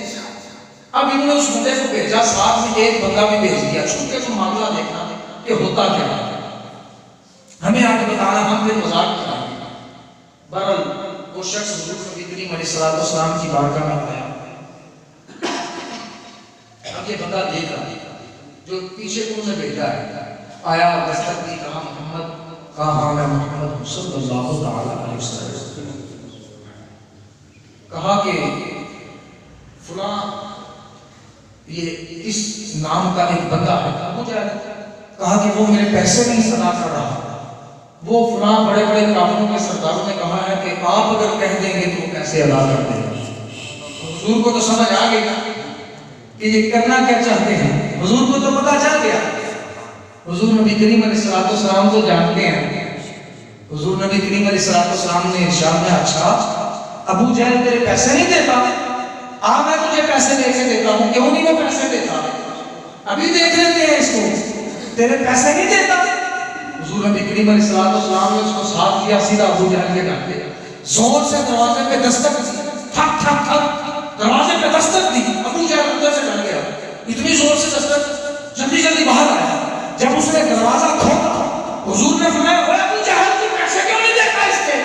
اب انہوں نے اس بندے کو بھیجا، ساتھ میں ایک بندہ بھی بھیج دیا، چونکہ تو معاملہ دیکھنا کہ ہوتا کیا ہے، ہمیں آگے بتانا، ہم پھر مذاق کریں گے۔ بہرحال وہ شخص حضور نبی کریم علیہ السلام کی بارگاہ میں آیا، اب یہ بندہ دیکھ رہا جو پیچھے انہوں نے بھیجا ہے، آیا دستک دی، کہا محمد، کہا ہاں میں محمد ہوں صلی اللہ تعالی علیہ وسلم، کہا کہ فلاں یہ اس نام کا ایک بندہ ہے، ابو جہل، کہا کہ وہ میرے پیسے نہیں ادا کر رہا، وہ فلاں بڑے بڑے کافروں کے سرداروں نے کہا ہے کہ آپ اگر کہہ دیں گے تو وہ پیسے ادا کر دیں گے۔ حضور کو تو سمجھ آ گئی کہ یہ کرنا کیا چاہتے ہیں، حضور کو تو پتا چل گیا۔ حضور نبی کریم علیہ السلام تو جانتے ہیں، حضور نبی کریم علیہ السلام نے ارشاد میں، اچھا ابو جہل تیرے پیسے نہیں دیتا، میں تجھے پیسے دے کے دیتا ہوں، کیوں نہیں وہ پیسے دیتا، ابھی دیکھ لیتے ہیں اس کو، تیرے پیسے نہیں دیتا۔ حضور نبی کریم علیہ السلام نے اس کو ساتھ کیا، سیدھا ابو جہل کے گھر پہ زور سے دروازے پہ دستک دی، ٹھک ٹھک ٹھک دروازے پہ دستک دی، ابو جہل اندر سے ڈر گیا، اتنی زور سے دستک، جلدی جلدی باہر آیا۔ جب اس نے دروازہ کھولا، حضور نے فرمایا، اے ابو جہل تو پیسے کیوں نہیں دیتا اس کے،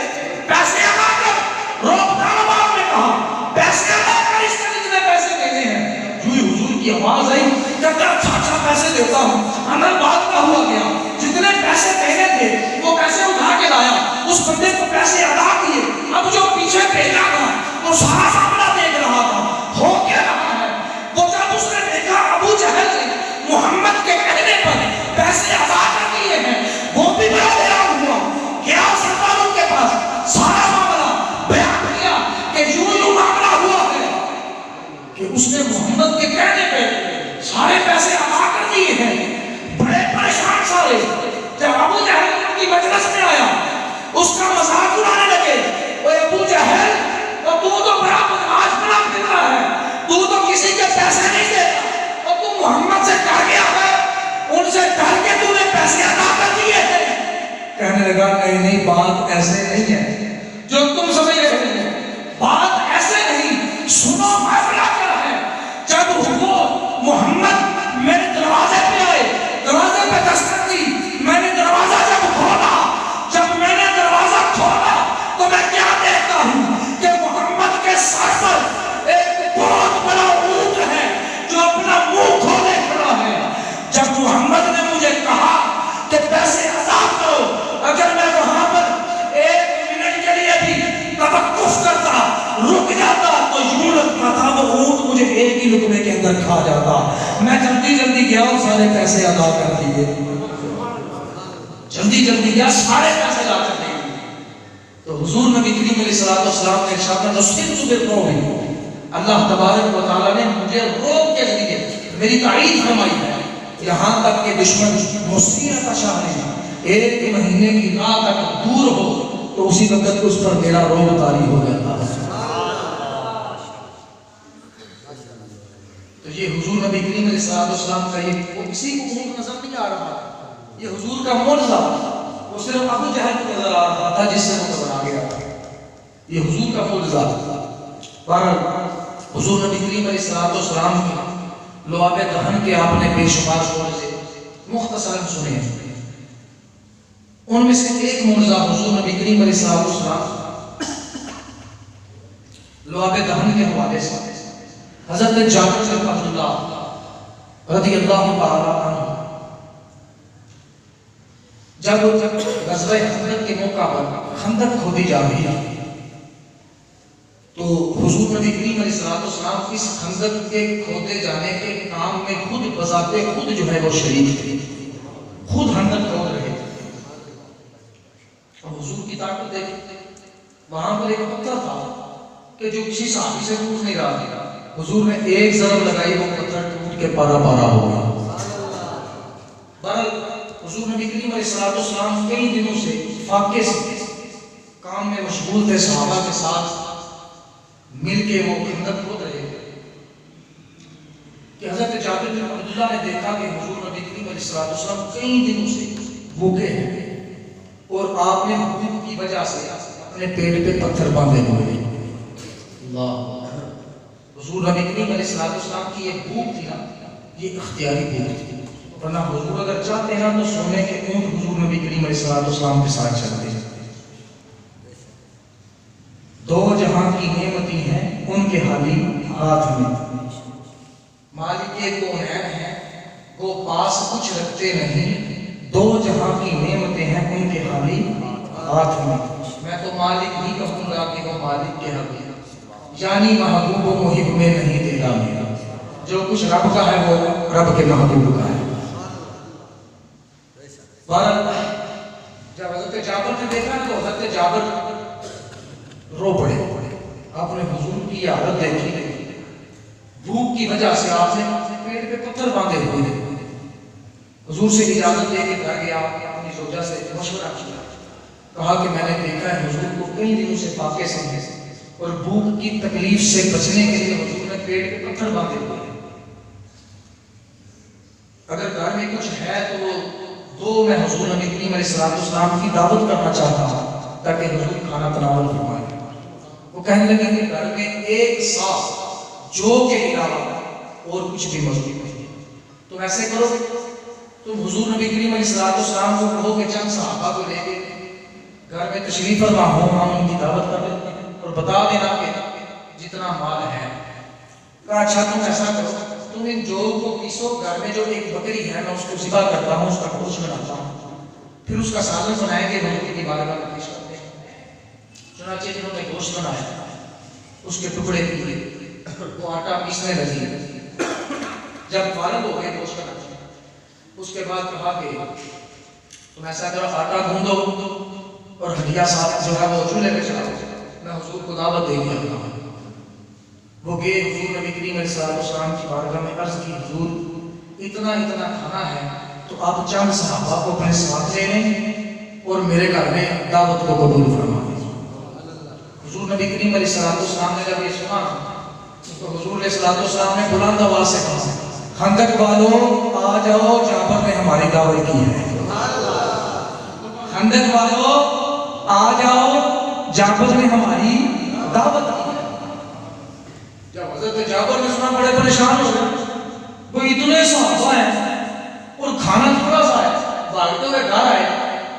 پیسے ادا کر، روک طالبان نے کہا پیسے ادا کر، اس کے جتنے پیسے دینے ہیں۔ جو ہی حضور کی آواز آئی، کہتا اچھا پیسے دیتا ہوں، اندر بات کا ہوا گیا، جتنے پیسے دینے تھے وہ پیسے اٹھا کے لایا، اس بندے کو پیسے ادا کیے۔ اب جو پیچھے بھیجا تھا وہ سارا معاملہ دیکھ رہا تھا، ہو کیا رہا ہے۔ وہ جب اس نے دیکھا ابو جہل نے محمد کے کہنے پر پیسے ادا کر دیے ہیں، وہ بھی بڑا حیران ہوا، گیا سرداروں کے پاس، سارا معاملہ بیان کیا کہ یوں معاملہ ہوا ہے کہ اس نے محمد کے کہنے پہ سارے پیسے ادا کر دیے ہیں۔ بڑے پریشان سارے، جب ابو جہل ان کی مجلس میں آیا، اس کا مذاق اڑانے لگے، اے ابو جہل تو بڑا بدماش بنا پھر رہا ہے، تو کسی کے پیسے نہیں دیتا، اور تو محمد سے ڈر گیا ہے، ان سے ڈر کے تو نے پیسے ادا کر دیے ہیں۔ کہنے لگا نہیں بات ایسے نہیں ہے جو تم سمجھ رہے ہیں، بات ایسے نہیں، سنو معاملہ کیا ہے۔ جب وہ محمد میرے دروازے پہ آئے، دروازے پہ دستک دی، میں نے دروازہ جب کھولا، تو میں کیا دیکھتا ہوں کہ محمد کے سر پر ایک بہت بڑا اونٹ ہے جو اپنا منہ کھولے کھڑا ہے۔ جب محمد نے مجھے کہا کہ پیسے ادا کرو، اگر میں وہاں پر ایک منٹ کے لیے بھی توقف کرتا، رک جاتا، تو یوں لگتا تھا وہ اونٹ مجھے ایک ہی لقمے کے اندر کھا جاتا۔ میں جلدی جلدی گیا اور سارے پیسے ادا کر دیے، جلدی جلدی گیا، سارے پیسے ادا کر دیے۔ تو حضور نبی کریم علیہ السلام نے ارشاد فرمایا، اللہ تبارک و تعالیٰ نے مجھے روب کے ذریعے میری تعریف فرمائی ہے، یہاں تک کہ دشمن مصیبت کا شاہد ایک مہینے کی رات تک دور ہو تو اسی وقت اس پر میرا روب طاری ہو جاتا ہے۔ تو یہ حضور نبی کریم علیہ السلام کا یہ وہ کسی کو اونٹ نظر نہیں آ رہا، یہ حضور کا معجزہ، وہ صرف ابو جہل کو نظر آ رہا تھا جس سے وہ گھبرا گیا تھا، یہ حضور کا معجزہ تھا۔ بہرحال حضور نبی کریم علیہ السلام کے لعاب دہن کے آپ نے بے شمار معجزے مختصراً سنے ہیں، ان میں سے ایک معجزہ حضور نبی کریم علیہ السلام لعاب دہن کے حوالے سے حضرت جابر بن عبداللہ رضی اللہ تعالیٰ عنہ جب غزوہ خندق کے موقع پر خندق کھودی جا رہی ہے تو حضور نبی کریم علیہ السلام اس خندق کے کھودے جانے کے کام میں خود بذات خود جو ہے وہ شریک تھے، خود خندق کھود رہے تھے۔ اور حضور کی طاقت دیکھتے وہاں پر ایک پتھر تھا کہ جو کسی صحابی سے ٹوٹ نہیں رہا تھا، حضور نے ایک ضرب لگائی، وہ پتھر ٹوٹ کے پارا پارا ہو گیا۔ بہرحال حضور نبی کریم علیہ السلام کئی دنوں سے فاقے سے کام میں مشغول تھے، صحابہ کے ساتھ مل کے وہ خندق کھود رہے تھے کہ حضرت جابر بن عبداللہ نے دیکھا کہ حضور نبی کریم علیہ السلام کئی دنوں سے بھوکے ہیں اور آپ نے بھوک کی وجہ سے اپنے پیٹ پہ پتھر باندھے ہوئے ہیں۔ اللہ، حضور نبی کریم علیہ السلام کی یہ بھوک تھی نا، یہ اختیاری بھوک تھی، ورنہ حضور اگر چاہتے ہیں تو سونے کے اونٹ حضور نبی کریم علیہ السلام کے ساتھ چلتے ہیں۔ دو جہاں کی نعمتیں ہیں ان کے حالی ہاتھ میں، مالک کونین ہیں وہ پاس کچھ رکھتے نہیں، دو جہاں کی نعمتیں ہیں ان کے حالی ہاتھ میں۔ میں تو مالک ہی کہوں گا کہ وہ مالک کے حق ہے، یعنی محبوب و محب میں نہیں تیرا میرا، جو کچھ رب کا ہے وہ رب کے محبوب کا ہے. جب حضرت جابر نے دیکھا تو حضرت جابر رو پڑے. آپ نے حضور کی حالت دیکھی، بھوک کی وجہ سے آپ نے پیٹ پہ پتھر باندھے ہوئے. حضور سے اجازت لے کے گھر گیا، اپنی زوجہ سے مشورہ کیا، کہا کہ میں نے دیکھا ہے حضور کو کئی دنوں سے فاقے سے ہیں اور بھوک کی تکلیف سے بچنے کے لیے حضور نے پیٹ پہ پتھر باندھے ہوئے ہیں. اگر گھر میں کچھ ہے تو میں حضور نبی کریم علیہ السلام کی دعوت کرنا چاہتا ہوں تاکہ حضور کھانا تناول فرمائیں. وہ کہنے لگے کہ گھر میں ایک سا جو کے علاوہ اور کچھ بھی موجود نہیں. تم ایسے کرو، تم حضور نبی کریم علیہ السلام کو کہو کہ چند صحابہ کو لے کے گھر میں تشریف فرما ہو، ہم ان کی دعوت کر لیتے ہیں اور بتا دینا کہ جتنا مال ہے. کہا اچھا تم ایسا کرو، تم ان جو کو پیسو، گھر میں جو ایک بکری ہے میں اس کو ذبح کرتا ہوں، اس کا گوشت بناتا ہوں، پھر اس کا سالن بنائیں گے حضور کی بارگاہ میں پیش کرتے ہیں. چنانچہ جنہوں نے گوشت بنایا، اس کے ٹکڑے کیے، وہ آٹا پیسنے لگی. جب فارغ ہو گئے گوشت بنانے، اس کے بعد کہا کہ تم ایسا کرو، آٹا گوندو اور ہڈیا ساتھ جو ہے وہ چولہے پہ چلاؤ، میں حضور کو دعوت دے گیا ہوں. وہ گئے حضور نبی کریم علیہ السلام کی بارگاہ میں عرض کی، حضور اتنا کھانا ہے تو آپ چند صحابہ کو اپنے ساتھ لے لیں اور میرے گھر میں دعوت کو قبول فرما دیں. حضور نبی کریم علیہ السلام نے جب یہ سنا تو حضور علیہ السلام نے بلند آواز سے کہا، خندق والوں آ جاؤ، جابر نے ہماری دعوت کی ہے. خندق والوں آ جاؤ، جابر نے ہماری دعوت کی ہے. جب حضرت جابر نے سنا بڑے پریشان ہو گئے، وہ اتنے صحابہ ہیں اور کھانا تھوڑا سا ہے. بھاگتے ہوئے گھر آئے،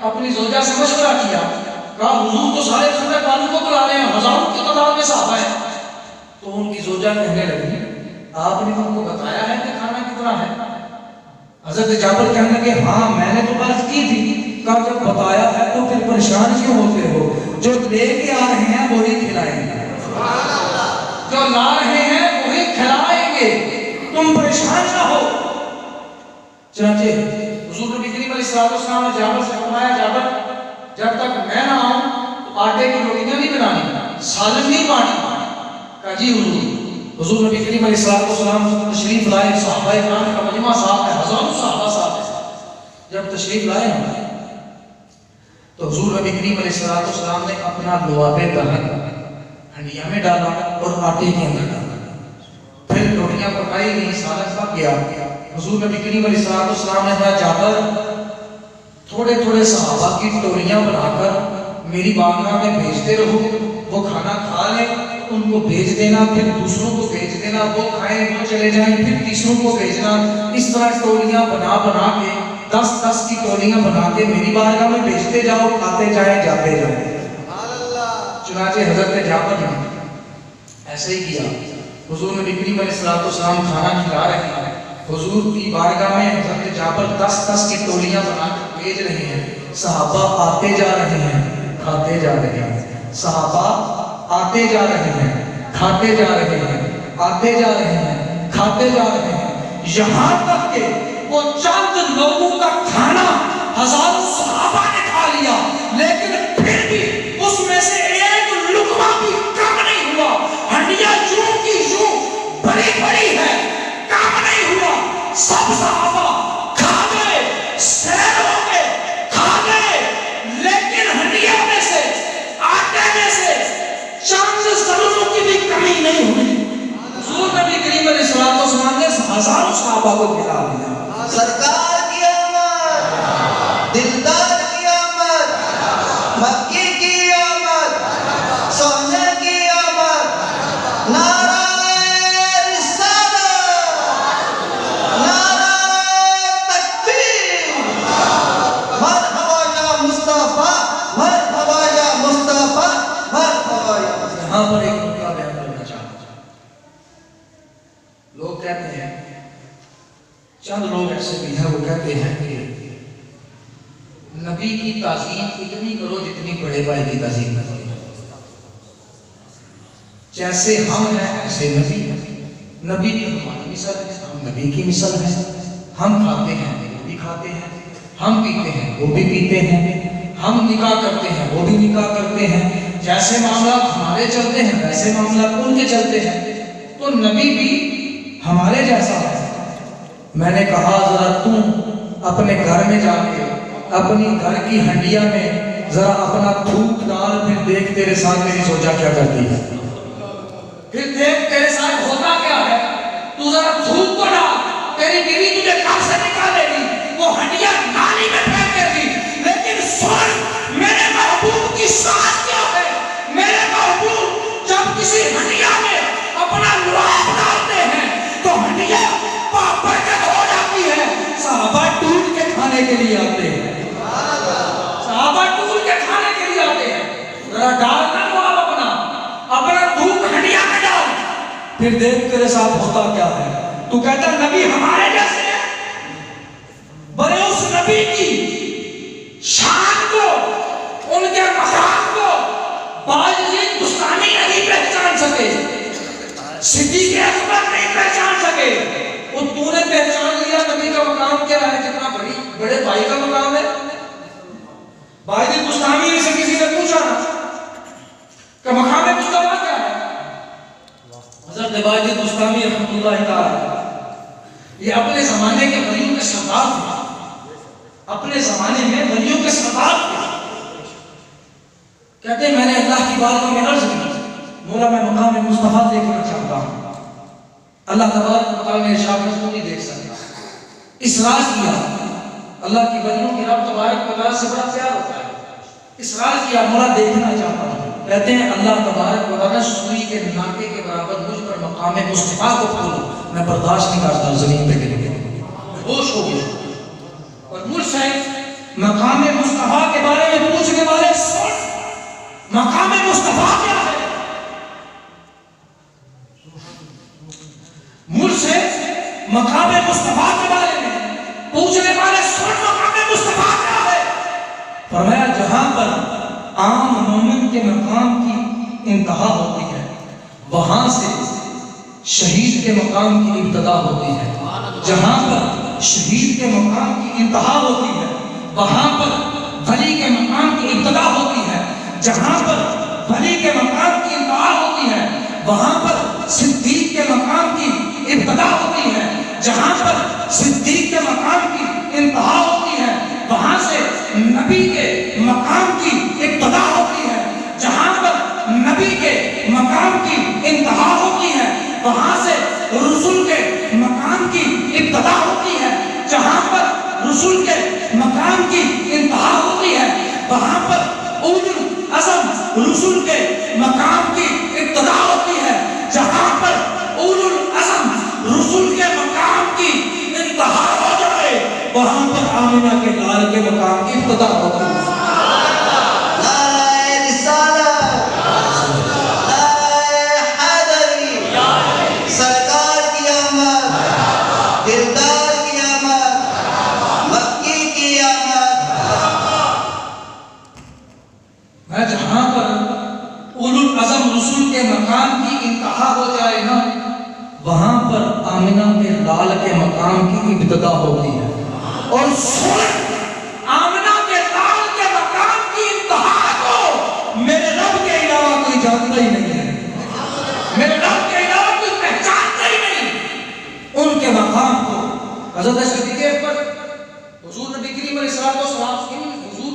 اپنی زوجہ سے مشورہ کیا، کہا حضور تو سارے خندق والوں کو بلا رہے ہیں، ہزاروں کی تعداد میں صحابہ ہیں. تو ان کی زوجہ کہنے لگی، آپ نے ان کو بتایا ہے کہ کھانا کتنا ہے؟ حضرت جابر کہنے لگے، ہاں میں نے تو عرض کی تھی. کہا جب بتایا ہے تو پھر پریشان کیوں ہوتے ہو؟ جو لے کے آ رہے ہیں وہی کھلائیں گے، جو لا رہے ہیں وہی کھلائیں گے، تم پریشان نہ ہو. چنانچہ حضور نبی کریم علیہ السلام نے جابر سے فرمایا، جابر جب تک میں نہ آؤں تو آٹے کی روٹیاں نہیں بنانی، سالن نہیں پانی. کہا جی حضور نبی کریم علیہ السلام تشریف لائے، صحابہ کرام کا مجمع صاحب ہے، ہزاروں صحابہ صاحب ہیں. جب تشریف لائے تو حضور نبی کریم علیہ السلام نے اپنا لعاب دہن ہنڈیا میں ڈالا اور آٹے کے اندر ڈالا، پھر روٹیاں پکائی گئی، سالن پک گیا. حضور نبی کریم علیہ السلام نے کہا، جابر تھوڑے تھوڑے صحابہ کی ٹولیاں بنا کر میری بارگاہ میں بھیجتے رہو، وہ کھانا کھا لیں، ان کو بھیج دینا، پھر دوسروں کو بھیج دینا، وہ کھائیں وہ چلے جائیں، پھر تیسروں کو بھیجنا. اس طرح ٹولیاں بنا کے 10 کی ٹولیاں بنا کے میری بارگاہ میں بھیجتے جاؤ، کھاتے جائیں جاتے جائیں. چنانچہ حضرت جابر نے ایسے ہی کیا. حضور نبی کریم علیہ السلام کھانا کھلا رہے ہیں، حضور کی بارگاہ میں حضرت جابر 10 کی ٹولیاں بنا کر بھیج رہے ہیں. صحابہ آتے جا رہے ہیں، کھاتے جا رہے ہیں. صحابہ آتے جا رہے ہیں، کھاتے جا رہے ہیں، آتے جا رہے ہیں، کھاتے جا رہے ہیں، یہاں تک کہ وہ چند لوگوں کا کھانا ہزاروں صحابہ نے کھا لیا، لیکن پھر بھی اس میں سے ایک لقمہ بھی کم نہیں ہوا. ہنڈیاں یوں کی یوں بڑی بڑی ہے، کم نہیں ہوا. سب صحابہ کھا گئے، سیر ہو گئے، کھا گئے، لیکن ہنڈیاں میں سے، آٹے میں سے چند ضروروں کی بھی کمی نہیں ہوئی. حضور نبی کریم علیہ السلام نے ہزاروں صحابہ کو کھلا دیا. سرکار کی آمد، دلدار کی آمد، مکی کی آمد، سونے کی آمد. نعرہ رسالت، نعرہ تکبیر، مرحبا یا مصطفیٰ، مرحبا یا مصطفیٰ، مرحبا یا مصطفیٰ. یہاں پر ایک نکتہ بیان کرنا چاہتا ہوں. لوگ کہتے ہیں، چند لوگ ایسے بھی ہیں، وہ کہتے ہیں کہ نبی کی تعظیم اتنی کرو جتنی بڑے بھائی کی تعظیم کرو. جیسے ہم ہیں ایسے نبی ہیں. نبی کی ہماری مثال ہے، ہم نبی کی مثال ہے. ہم کھاتے ہیں وہ بھی کھاتے ہیں، ہم پیتے ہیں وہ بھی پیتے ہیں، ہم نکاح کرتے ہیں وہ بھی نکاح کرتے ہیں. جیسے معاملات ہمارے چلتے ہیں ویسے معاملات ان کے چلتے ہیں. تو نبی بھی ہمارے جیسا ہے. میں نے کہا ذرا تم اپنے گھر میں جا کے اپنی گھر کی ہنڈیا میں ذرا اپنا تھوک ڈال، پھر دیکھ تیرے ساتھ میری سوچا کیا کرتی ہے، پھر دیکھ تیرے ساتھ ہوتا کیا ہے. تو ذرا تھوک کو ڈال، تیری بیوی تجھے گھر سے نکالے گی، وہ ہنڈیا نالی میں پھینک دے گی. لیکن سن میرے محبوب کی شان کیا ہے. میرے محبوب جب کسی ہنڈیا میں اپنا لعاب ڈالتے ہیں تو ہنڈیا پاپڑ ہو جاتی ہے. صحابہ ٹوٹ کے کھانے کے لیے آتے ہیں، صحابہ ٹوٹ کے کھانے کے لیے آتے ہیں. ذرا ڈالنا لعاب اپنا دھوپ ہنڈیا میں ڈال، پھر دیکھ تیرے ساتھ ہوتا کیا ہے. تو کہتا نبی ہمارے جیسے ہیں. بڑے اس نبی کی شان کو، ان کے مقام کو باجید بستانی نہیں پہچان سکے، صدیق اکبر نہیں پہچان سکے. وہ تو نے پہچان لیا نبی کا مقام کیا ہے، کتنا بڑے بھائی کا مقام ہے. باجید بستانی سے کسی نے پوچھا نا کہ مقام مصطفیٰ کیا ہے. حضرت باجید بستانی رحمۃ اللہ تعالی یہ اپنے زمانے کے ولیوں کے سردار تھے، اپنے زمانے میں ولیوں کے سردار تھے. کہتے ہیں میں نے اللہ کی بارگاہ میں عرض کی، مولا میں مقام مصطفیٰ دیکھنا چاہتا ہوں. اللہ تبارک و تعالی نے ارشاد کو نہیں دیکھ سکتا. اسرار کیا، اللہ کی ولیوں کی رب تبارک و تعالی سے بڑا پیار ہوتا ہے. اسرار کیا، مولا دیکھنا چاہتا ہوں. کہتے ہیں اللہ تبارک و تعالی سوئی کے ناکے کے برابر مجھ پر مقام مصطفیٰ کو کھولو، میں برداشت نہیں کرتا، زمین پہ گر گیا، ہوش ہو گیا. اور مجھ سے مقام مصطفیٰ کے بارے میں پوچھنے والے سن، مقام مصطفیٰ کیا ہے. مجھ سے مقام مصطفیٰ کے بارے میں پوچھنے والے سن، مقام مصطفیٰ کیا ہے. فرمایا جہاں پر عام مومن کے مقام کی انتہا ہوتی ہے وہاں سے شہید کے مقام کی ابتدا ہوتی ہے. جہاں پر شہید کے مقام کی انتہا ہوتی ہے وہاں پر ولی کے مقام کی ابتدا ہوتی ہے. جہاں پر ولی کے مقام کی انتہا ہوتی ہے وہاں پر صدیق کے مقام کی ابتدا ہوتی ہے. جہاں پر صدیق کے مقام کی انتہا ہوتی ہے وہاں سے نبی کے مقام کی ابتدا ہوتی ہے. جہاں پر نبی کے مقام کی انتہا ہوتی ہے وہاں سے رسول کے مقام کی ابتدا ہوتی ہے. جہاں پر رسول کے مقام کی انتہا ہوتی ہے وہاں پر اولو العزم رسول کے مقام کی ابتدا ہوتی ہے. جہاں پر اولو العزم رسول کے مقام کی انتہا ہو جائے وہاں پر آمنہ کے لال کے مقام کی ابتدا ہوتی ہے. جہاں پر اولو العزم رسول کے مقام کی انتہا ہو جائے نا وہاں پر آمنہ کے لال کے مقام کی ابتدا ہوتی ہے. اور آمنہ کے لال کے مقام کی انتہا کو میرے رب کے علاوہ کوئی جانتا ہی نہیں ہے، میرے رب کے علاوہ کوئی پہچانتا ہی نہیں. ان کے مقام کو حضرت صدیق اکبر حضور نبی کریم علیہ السلام کی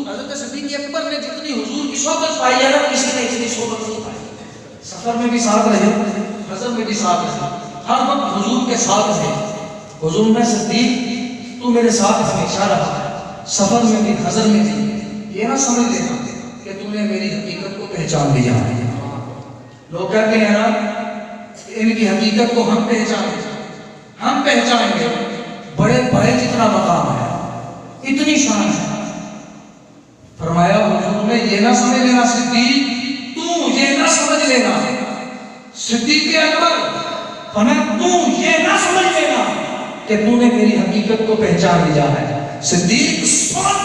حضرت صدیق اکبر نے جتنی حضور کی صحبت پائی ہے نا کسی نے اتنی صحبت نہیں پائی. سفر میں بھی ساتھ رہے، حضر میں بھی ساتھ رہے، ہر وقت حضور کے ساتھ رہے. حضور میں صدیق تو میرے ساتھ ہمیشہ رہا ہے، سفر میں بھی حضر میں بھی. یہ نہ سمجھ لینا کہ تم نے میری حقیقت کو پہچان لیا ہے. لوگ کہتے ہیں نا ان کی حقیقت کو ہم پہچانیں گے. بڑے بڑے جتنا مقام ہے، اتنی شان ہے. فرمایا حضور نے یہ نہ سمجھ لینا صدیق، تو یہ نہ سمجھ لینا صدیق اکبر، فرمایا تو یہ نہ سمجھ لینا کہ تو نے میری حقیقت کو پہچان لیا ہے. صدیق سن،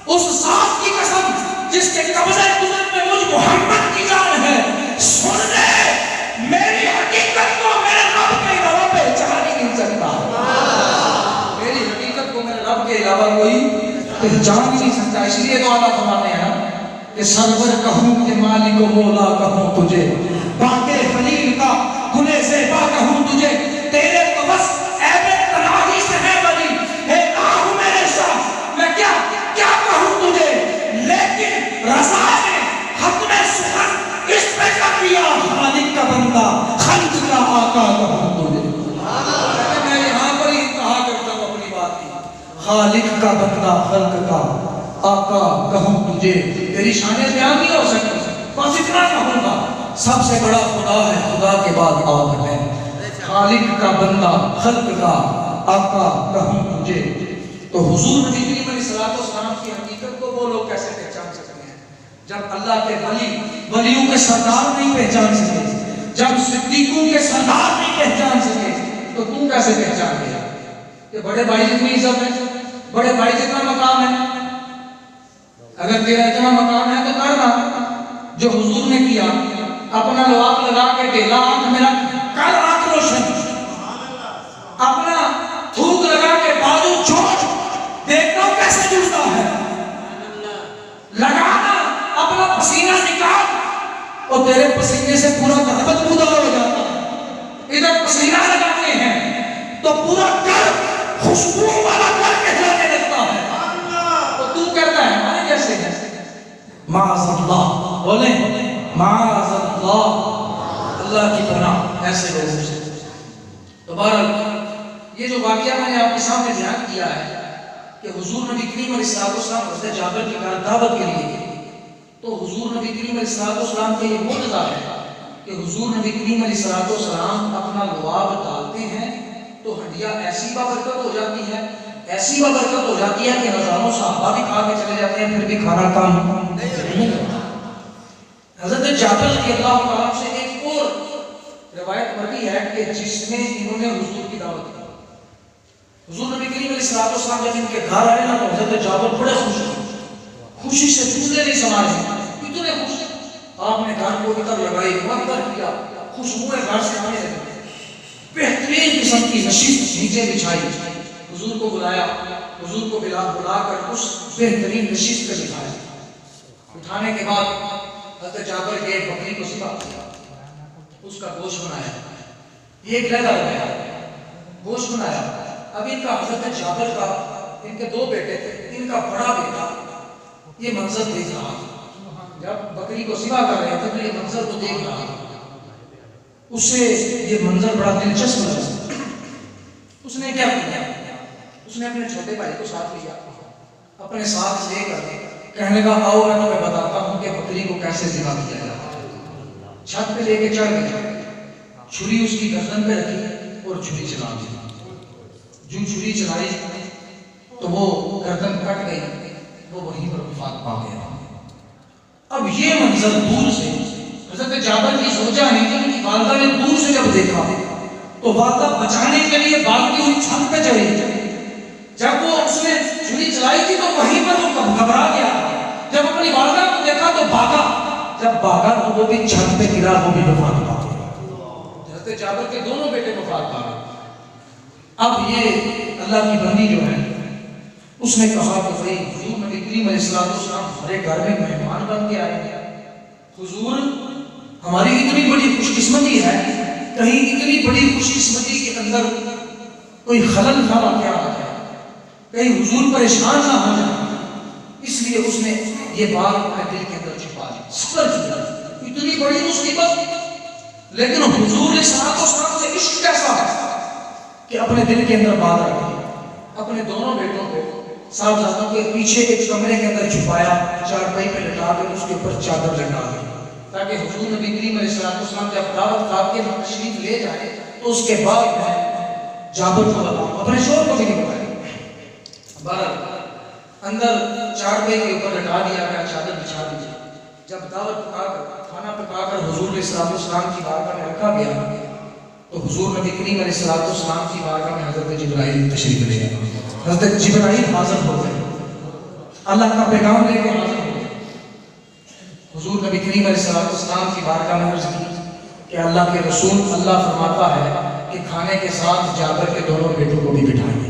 اس ذات کی قسم جس کے قبضہ قدرت میں مجھ محمد کی جان ہے، سن لے میری حقیقت کو میرے رب کے علاوہ کوئی پہچان ہی نہیں سکتا. اس لیے تو اللہ فرماتے ہیں کہ سرور کہوں کہ مالک و مولا کہوں تجھے, باقی خلیل کا گلے زیبا کہوں تجھے, تیرے تو بس عیب تنہائی سے ہے ولی, اے آہ میرے شاہ میں کیا کہوں تجھے, لیکن رضا نے حق میں سخن اس پہ کر دیا, خالق کا بندہ خلق کا آقا کہوں تجھے. میں یہاں پر ہی کہا کرتا ہوں اپنی بات کی, خالق کا بندہ خلق کا آقا کہوں تجھے, تیری شانیں بیان نہیں ہو سکتی, بس اتنا کہوں گا, سب سے بڑا خدا ہے, خدا کے بعد آپ ہے, خالق کا بندہ خلق کا آقا کہوں تجھے. تو حضور نبی کریم علیہ الصلوۃ والسلام کی حقیقت کو وہ لوگ کیسے پہچان سکتے ہیں جب اللہ کے ولیوں کے سردار نہیں پہچان سکے, جب صدیقوں کے سردار نہیں پہچان سکے, تو تم کیسے پہچان گیا کہ بڑے بھائی جتنی عزت ہے, بڑے بھائی جتنا مقام ہے, اگر تیرا اتنا مقام ہے تو کرنا جو حضور نے کیا, اپنا لواب لگا کے ڈیلا آنکھ میرا کر آنکھ روشن, اپنا تھوک لگا کے بازو چھوڑ دیکھنا کیسے جھوٹتا ہے, لگانا اپنا پسینہ نکال اور تیرے پسینے سے پورا کعبۃ پودا ہو جاتا ہے. ادھر پسینہ لگاتے ہیں تو پورا گھر خوشبو والا کر کے جانے لگتا ہے, تو کہتا ہے ہمارے جیسے ہے, معاذ اللہ, بولیں معاذ اللہ, اللہ کی پناہ ایسے لوگوں سے. تو بہرحال یہ جو واقعہ میں نے آپ کے سامنے بیان کیا ہے کہ حضور نبی کریم علیہ السلام حضرت جابر کی دعوت کے لیے گئے, تو حضور نبی کریم علیہ السلام کا یہ معجزہ ہے کہ حضور نبی کریم علیہ السلام اپنا لعاب ڈالتے ہیں تو ہڈیاں ایسی بابرکت ہو جاتی ہے, ایسی بابرکت ہو جاتی ہے کہ ہزاروں صحابہ بھی کھا کے چلے جاتے ہیں, پھر بھی کھانا کام نہیں ہوتا. حضرت جابر رضی اللہ عنہ سے ایک اور روایت مروی ہے کہ جس میں انہوں نے حضور کی دعوت کی, حضور نبی کریم علیہ السلام جب ان کے گھر آئے نا تو حضرت جابر بڑے خوش ہوئے, خوشی سے چولے نہیں سنبھالے, اتنے خوش. آپ نے گھر کو ادھر لگائی, منظر کیا, خوشبوئیں گھر سے آنے لگی, بہترین قسم کی نشست نیچے بچھائی, حضور کو بلایا, حضور کو بلا کر اس بہترین نشست پہ بٹھایا. اٹھانے کے بعد حضرت جابر کے بکری کو ذبح کیا, اس کا گوشت بنایا, یہ ایک لہدا بنایا, گوشت بنایا. اب ان کا حضرت جابر کا, ان کے دو بیٹے تھے, ان کا بڑا بیٹا یہ منظر دیکھ رہا, جب بکری کو ذبح کر رہے تھے تو یہ منظر کو دیکھ رہا, اسے یہ منظر بڑا دلچسپ لگا. اس نے کیا کیا, اس نے اپنے چھوٹے بھائی کو ساتھ لیا, اپنے ساتھ لے کر کہنے لگا آؤ میں تمہیں بتاتا ہوں کہ بکری کو کیسے ذبح کیا جاتا ہے. چھت پہ لے کے چڑھ گیا, چھری اس کی گردن پہ رکھی اور چھری چلا دی. جو چھری چلائی تو وہ گردن کٹ گئی, وہ وہیں پر وفات پا گیا. اب یہ منظر دور سے حضرت جابر کی سوچا نہیں کہ ان کی والدہ نے دور سے جب دیکھا تو والدہ بچانے کے لیے بھاگتی ہوئی چھت پہ چڑھی. جب وہ اس نے چھری چلائی تھی تو وہیں پر وہ گھبرا گیا, جب اپنی والدہ کو دیکھا تو بھاگا, جب بھاگا تو وہ بھی چھت پہ گرا, وہ بھی وفات پا گیا. حضرت جابر کے دونوں بیٹے وفات پا گئے. اب یہ اللہ کی بندی جو ہے اس نے کہا کہ بھائی حضور نبی کریم علیہ السلام ہمارے گھر میں مہمان بن کے آئے ہیں, حضور ہماری اتنی بڑی خوش قسمتی ہے, کہیں اتنی بڑی خوش قسمتی کے اندر کوئی خلل نہ واقع آ جائے, کہیں حضور پریشان نہ ہو جائے, اس لیے اس نے یہ بات اپنے دل کے اندر چھپا لی, صبر کیا. اتنی بڑی مصیبت, لیکن حضور علیہ السلام سے عشق کیسا ہے کہ اپنے دل کے اندر بات رکھی, اپنے دونوں بیٹوں کو صاحبزادوں کے پیچھے ایک کمرے کے اندر چھپایا, چارپائی پہ لٹا کر اس کے اوپر چادر لٹا دی, تاکہ حضور نبی کریم علیہ السلام جب دعوت کھا کے تشریف لے جائے تو اس کے بعد میں جابر کو بتاؤں, اپنے شوہر کو بھی نہیں بتایا. بہرحال اندر چارپائی کے اوپر لٹا دیا گیا, چادر بچھا دی. جب دعوت پکا کر کھانا پکا کر حضور علیہ السلام کی بارگاہ میں رکھا گیا تو حضور نبی کریم علیہ السلام کی بارگاہ میں حضرت جبرائیل تشریف لے گئے. حضرت جبرائیل حاضر ہو گئے, اللہ کا پیغام لے کے حاضر ہو گئے. حضور نبی کریم علیہ السلام کی بارگاہ میں عرض کی کہ اللہ کے رسول, اللہ فرماتا ہے کہ کھانے کے ساتھ جابر کے دونوں بیٹوں کو بھی بٹھائیے.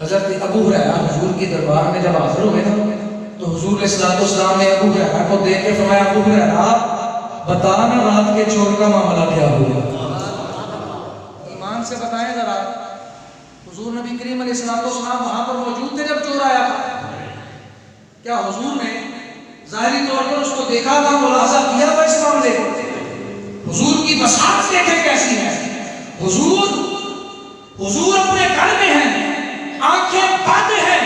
حضرت ابو ہریرہ حضور کی دربار میں جب حاضر ہوئے نا تو حضور علیہ الصلوۃ والسلام نے ابو ہریرہ کو دیکھ کے فرمایا ابو ہریرہ بتا نا رات کے چور کا معاملہ کیا ہوا؟ ایمان سے بتائیں ذرا، حضور نبی کریم علیہ الصلوۃ والسلام وہاں پر موجود تھے جب چور آیا تھا؟ کیا حضور نے ظاہری طور پر اس کو دیکھا تھا، ملاحظہ کیا تھا اس معاملے کو؟ حضور کی بساط دیکھیں کیسی ہے، حضور اپنے گھر میں ہیں، آنکھیں بند ہیں،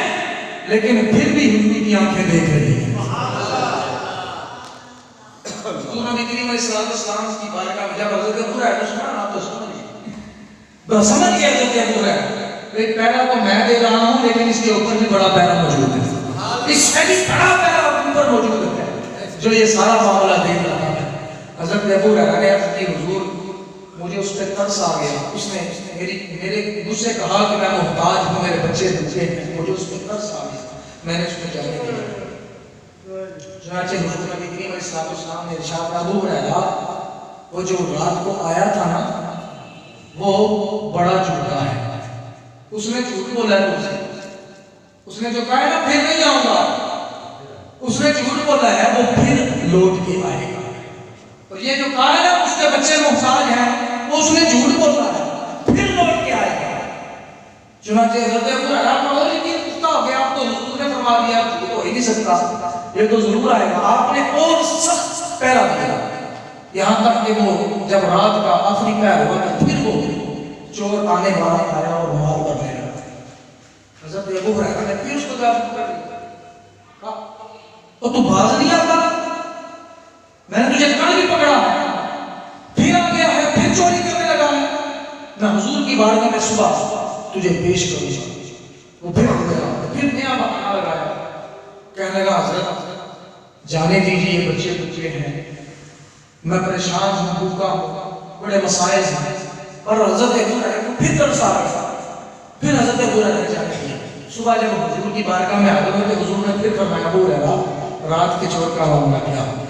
لیکن پھر بھی حضور کی آنکھیں دیکھ رہی ہیں۔ حضور نبی کریم علیہ السلام کی بارگاہ میں جب حضرت ابو ہریرہ سنا آپ تو سمجھ گئے حضرت ابو ہریرہ ایک پیرا تو میں دے رہا ہوں لیکن اس کے اوپر بھی بڑا پیرا موجود ہے، اس سے بھی بڑا پیرا اوپر موجود ہے جو یہ سارا معاملہ دیکھ رہا ہے۔ حضرت ابو ہریرہ نے عرض کی حضور مجھے اس پہ ترس آ گیا، اس نے مجھ سے کہا کہ میں محتاج ہوں، میرے بچے بچے ہیں، مجھے اس پہ ترس آ گیا، میں نے اس کو جانے دیا۔ چنانچہ حضور نبی کریم علیہ السلام نے ارشاد کیا ابو ہریرہ وہ جو رات کو آیا تھا نا وہ بڑا جھوٹا ہے، اس نے جھوٹ بولا ہے تم سے، اس نے جو کہا ہے نا پھر نہیں آؤں گا، اس نے جھوٹ بولا ہے، وہ پھر لوٹ کے آئے گا، اور یہ جو کہا ہے نا اس کے بچے محتاج ہیں وہ اس نے جھوٹ بولا ہے، پھر لوٹ کے آئے گا۔ چنانچہ حضرت ابو ہریرہ کا اور یقین پختہ ہو گیا، اب تو حضور نے فرما دیا جھوٹ ہو ہی نہیں سکتا، یہ تو ضرور آئے گا۔ آپ نے اور سخت پہرا دیا یہاں تک کہ وہ جب رات کا آخری پہر ہوا تو پھر وہ چور آنے والا آیا اور مال کرنے لگا۔ حضرت ابو ہریرہ نے پھر اس کو جواب کر دیا، کہا تو باز نہیں آتا، میں نے تجھے کل بھی پکڑا ہے، پھر آ گیا ہے، پھر چوری کرنے لگا ہے، میں حضور کی بارگاہ میں صبح تجھے پیش کروں گا۔ وہ پھر آ گیا، پھر نیا بہانہ لگایا، کہنے لگا حضرت جانے دیجیے یہ بچے بچے ہیں، میں پریشان ہوں، بھوکا ہوں، بڑے مسائل ہیں، اور حضرت ابو ہریرہ کو پھر ترس آ گیا، پھر حضرت ابو ہریرہ نے جانے دیا۔ صبح جب حضور کی بارگاہ میں حاضر ہوئے تو حضور نے پھر فرمایا ابو ہریرہ رات کے چور کا معاملہ کیا ہوا؟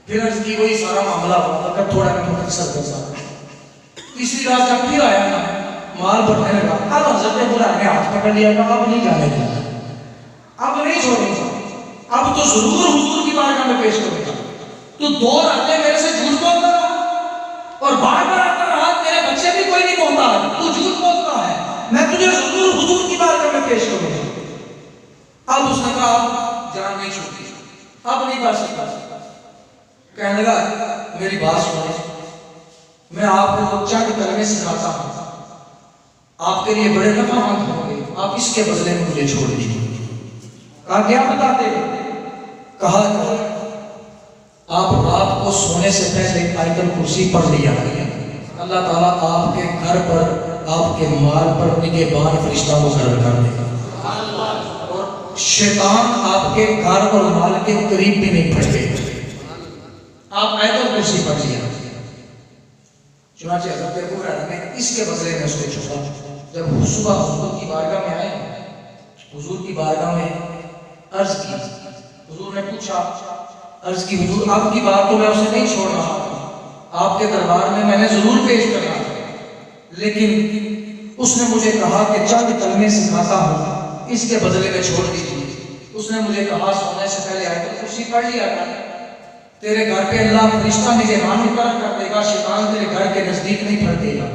پھر عرض کی وہی سارا معاملہ ہوا تھا، تھوڑا میں مختصر کر سکتا۔ تیسری رات جب پھر آیا نا مال بھرنے لگا، اب حضرت ابو ہریرہ نے ہاتھ پکڑ لیا، کہا اب نہیں جانے دیا، اب نہیں چھوڑیں گا، اب تو ضرور حضور کی بارگاہ میں پیش کروں گا۔ تو 2 راتیں میرے سے جھوٹ بولتا رہا اور بار بار آتا رہا، میرے بچے بھی کوئی نہیں بولتا، تو جھوٹ بولتا ہے، میں تجھے ضرور حضور کی بارگاہ میں پیش کروں گا۔ اب اس نے کہا اب جان نہیں چھوڑی، اب نہیں بچ سکتا۔ کہنے لگا میری بات سنیں، میں آپ کو چند کلمے سکھاتا ہوں، آپ کے لیے بڑے نفع مند ہوں گے، آپ اس کے بدلے میں مجھے چھوڑ دیجیے۔ کہا کیا بتاتے؟ کہا آپ رات کو سونے سے پہلے آیت الکرسی پڑھ لیا کریں، اللہ تعالیٰ آپ کے گھر پر، آپ کے مال پر نگہبان فرشتہ مقرر کر دے گا، اور شیطان آپ کے گھر اور مال کے قریب بھی نہیں پھٹے گا۔ آپ آیت الکرسی پڑھ لیا۔ چنانچہ حضرت ابو ہریرہ نے اس کے بدلے میں اس کو چھوڑا۔ جب صبح حضور کی بارگاہ میں آئے، حضور کی بارگاہ میں عرض کی، حضور نے پوچھا، عرض کی حضور آپ کی بات تو میں اسے نہیں چھوڑ رہا تھا، آپ کے دربار میں میں نے ضرور پیش کرنا تھا، لیکن اس نے مجھے کہا کہ چند کلمے سکھاتا ہوں، اس کے بدلے میں چھوڑ دیجیے۔ اس نے مجھے کہا سونے سے پہلے آیت الکرسی پڑھ لیا کر، تیرے گھر پہ اللہ فرشتہ نگہبان مقرر کر دے گا، شیطان تیرے گھر کے نزدیک نہیں پھٹے گا،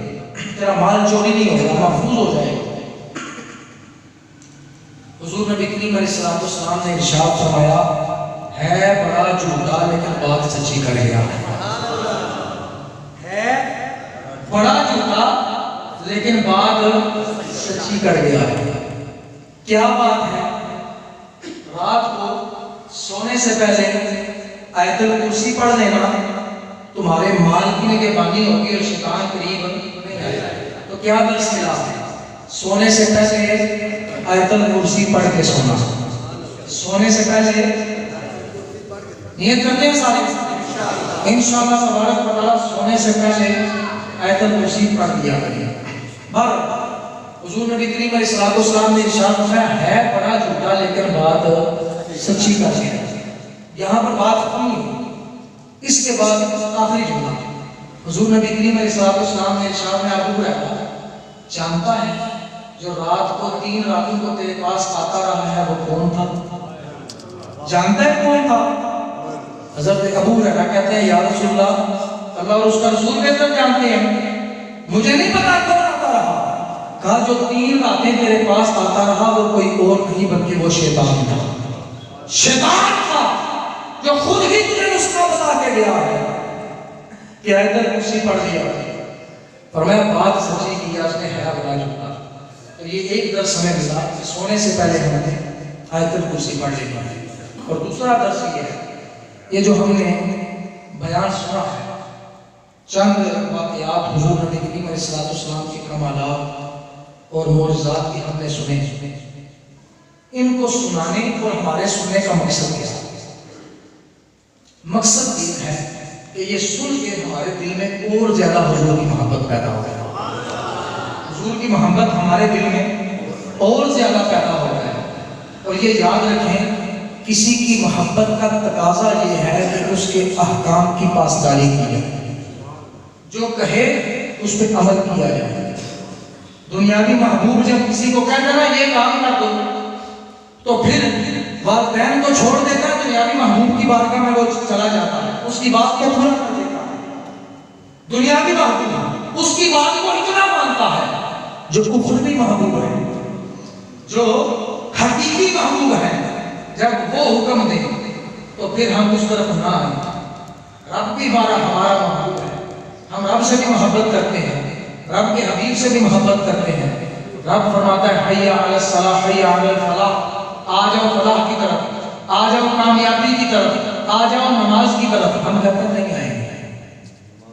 تیرا مال چوری نہیں ہوگا، محفوظ ہو جائے گا۔ حضور نبی کریم علیہ السلام نے ارشاد فرمایا ہے بڑا جھوٹا لیکن بات سچی کر گیا، ہے بڑا جھوٹا لیکن بات سچی کر گیا۔ کیا بات ہے؟ رات کو سونے سے پہلے آیت الکرسی پڑھ لینا، تمہارے مال کی نگہبانی ہوگی اور شیطان قریب نہیں آئے گا۔ تو کیا درس ملا؟ سونے سے پہلے آیت الکرسی پڑھ کے سونا، سونے سے پہلے نیت کرتے ہیں سارے انشاءاللہ تبارک و تعالیٰ، سونے سے پہلے آیت الکرسی پڑھ دیا کریں۔ حضور نبی کریم علیہ السلام نے ارشاد فرمایا ہے بڑا جھوٹا لیکن بات سچی کر دیا۔ یہاں پر بات ختم، اس کے بعد آخری جملہ، حضور نبی کریم علیہ السلام نے ارشاد میں ابو ہریرہ جانتا ہے جو رات کو 3 راتوں کو تیرے پاس آتا رہا ہے وہ کون تھا؟ جانتا ہے کون تھا؟ حضرت ابو ہریرہ کہتے ہیں یا رسول اللہ، اللہ اور اس کا رسول بہتر جانتے ہیں، مجھے نہیں پتا کون آتا رہا۔ کہا جو 3 راتیں تیرے پاس آتا رہا وہ کوئی اور نہیں بلکہ وہ شیطان تھا۔ شیطان تھا جو خود ہی تجھے نسخہ بتا کے گیا ہے کہ آیت الکرسی پڑھ لیا۔ فرمایا بات سچی کی، اس نے حیا بنا چکا۔ تو یہ ایک درس ہمیں ملا کہ سونے سے پہلے ہم نے آیت الکرسی پڑھ لی۔ اور دوسرا درس یہ ہے، یہ جو ہم نے بیان سنا ہے، چند واقعات حضور نبی کریم علیہ السلام کے کمالات اور معجزات کی ہم نے سنے، ان کو سنانے اور ہمارے سننے کا مقصد کیا ہے؟ مقصد یہ ہے کہ یہ سن کے ہمارے دل میں اور زیادہ حضور کی محبت پیدا ہو جائے، حضور کی محبت ہمارے دل میں اور زیادہ پیدا ہو جائے۔ اور یہ یاد رکھیں، کسی کی محبت کا تقاضا یہ ہے کہ اس کے احکام کی پاسداری کی جائے، جو کہے اس پہ عمل کیا جائے۔ دنیاوی محبوب جب کسی کو کہتا ہے یہ کام کر دو تو پھر والدین کو چھوڑ دیتا ہے، دنیاوی محبوب کی بارگاہ میں وہ چلا جاتا ہے، اس کی بات کو پورا کر دیتا ہے۔ دنیاوی محبوب اس کی بات کو اتنا مانتا ہے، جو اخروی محبوب ہے، جو حقیقی محبوب ہے، جب وہ حکم دے تو پھر ہم اس طرف نہ آئیں۔ رب بھی ہمارا محبوب ہے، ہم رب سے بھی محبت کرتے ہیں، رب کے حبیب سے بھی محبت کرتے ہیں۔ رب فرماتا ہے حی علی الصلاح حی علی الفلاح، آ جاؤ فلاح کی طرف، آ جاؤ کامیابی کی طرف، آ جاؤ نماز کی طرف۔ ہم کہتے ہیں نہیں آئیں گے۔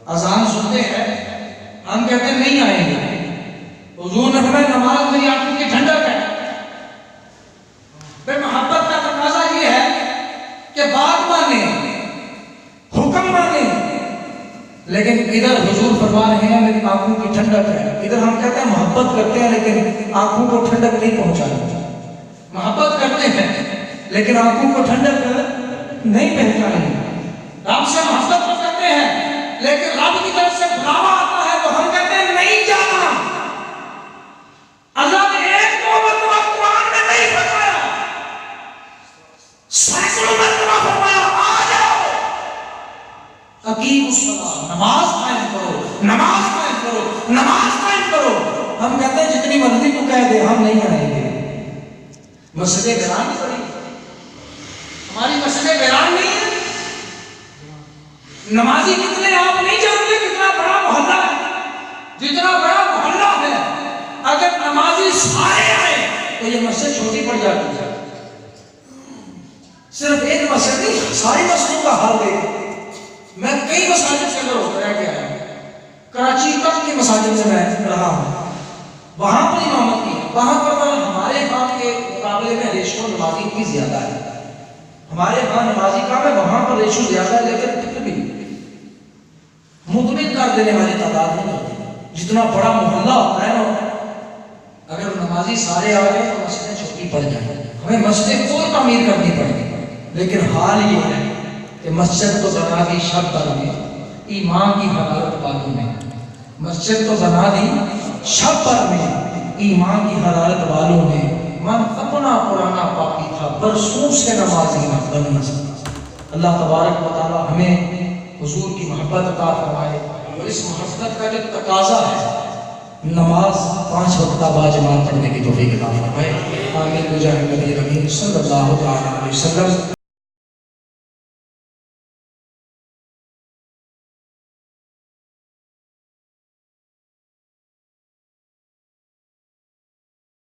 اذان سنتے ہیں، ہم کہتے ہیں نہیں آئیں گے۔ حضور نے فرمایا نماز میری آنکھوں کی ٹھنڈک ہے۔ بے محبت کا تقاضا یہ ہے کہ بات مانے، حکم مانے، لیکن ادھر حضور فرما رہے ہیں میری آنکھوں کی ٹھنڈک ہے۔ ادھر ہم کہتے ہیں محبت کرتے ہیں لیکن آنکھوں کو ٹھنڈک نہیں پہنچانی۔ محبت کرتے ہیں لیکن آنکھوں کو ٹھنڈک نہیں پہنچانی۔ رب سے محبت کرتے ہیں لیکن رب کی طرف سے بلاوا آتا ہے تو ہم کہتے ہیں نہیں جانا۔ اللہ نے ایک دو مرتبہ قرآن میں نہیں فرمایا، سینکڑوں مرتبہ فرمایا آ جاؤ، اقیموا الصلاۃ، نماز قائم کرو، نماز قائم کرو، نماز قائم کرو۔ ہم کہتے ہیں جتنی مرضی تو کہہ دے، ہم نہیں آئیں گے۔ مسجد ویران پڑی، ہماری مسجد ویران نہیں ہے۔ نمازی کتنے آپ نہیں جانتے کتنا بڑا محلہ ہے، جتنا بڑا محلہ ہے اگر نمازی سارے آئے تو یہ مسجد چھوٹی پڑ جاتی ہے۔ صرف ایک مسجد نہیں، ساری مسجدوں کا حال دیکھ۔ میں کئی مساجد سے اندر ہو رہ کے آیا ہوں، کراچی تک کی مساجد سے میں رہا ہوں، وہاں پر امامت کی، وہاں پر ہمارے ہاں کے مقابلے میں ریشو نمازی کی زیادہ ہے۔ ہمارے ہاں نمازی کام ہے، وہاں پر ریشو زیادہ ہے، لیکن پھر بھی مطمئن کر دینے والی تعداد نہیں ہوتی۔ جتنا بڑا محلہ ہوتا ہے نا، اگر نمازی سارے آ گئے تو مسجدیں چھوٹی پڑ جائیں، ہمیں مسجد کو تعمیر کرنی پڑے گی۔ لیکن حال یہ ہے کہ مسجد تو بنا دی شب بھر میں ایمان کی حرارت والوں نے، مسجد تو بنا دی شب بھر میں ایمان کی حرارت والوں نے۔ من اپنا پرانا پاپی تھا، برسوں سے نمازی نہ بن نہ سکتا۔ اللہ تبارک و تعالی ہمیں حضور کی محبت عطا فرمائے، اور اس محبت کا جو تقاضا ہے نماز 5 وقت باجماعت پڑھنے کی توفیق عطا فرمائے۔ آمین بجاہ نبی کریم صلی اللہ علیہ وسلم۔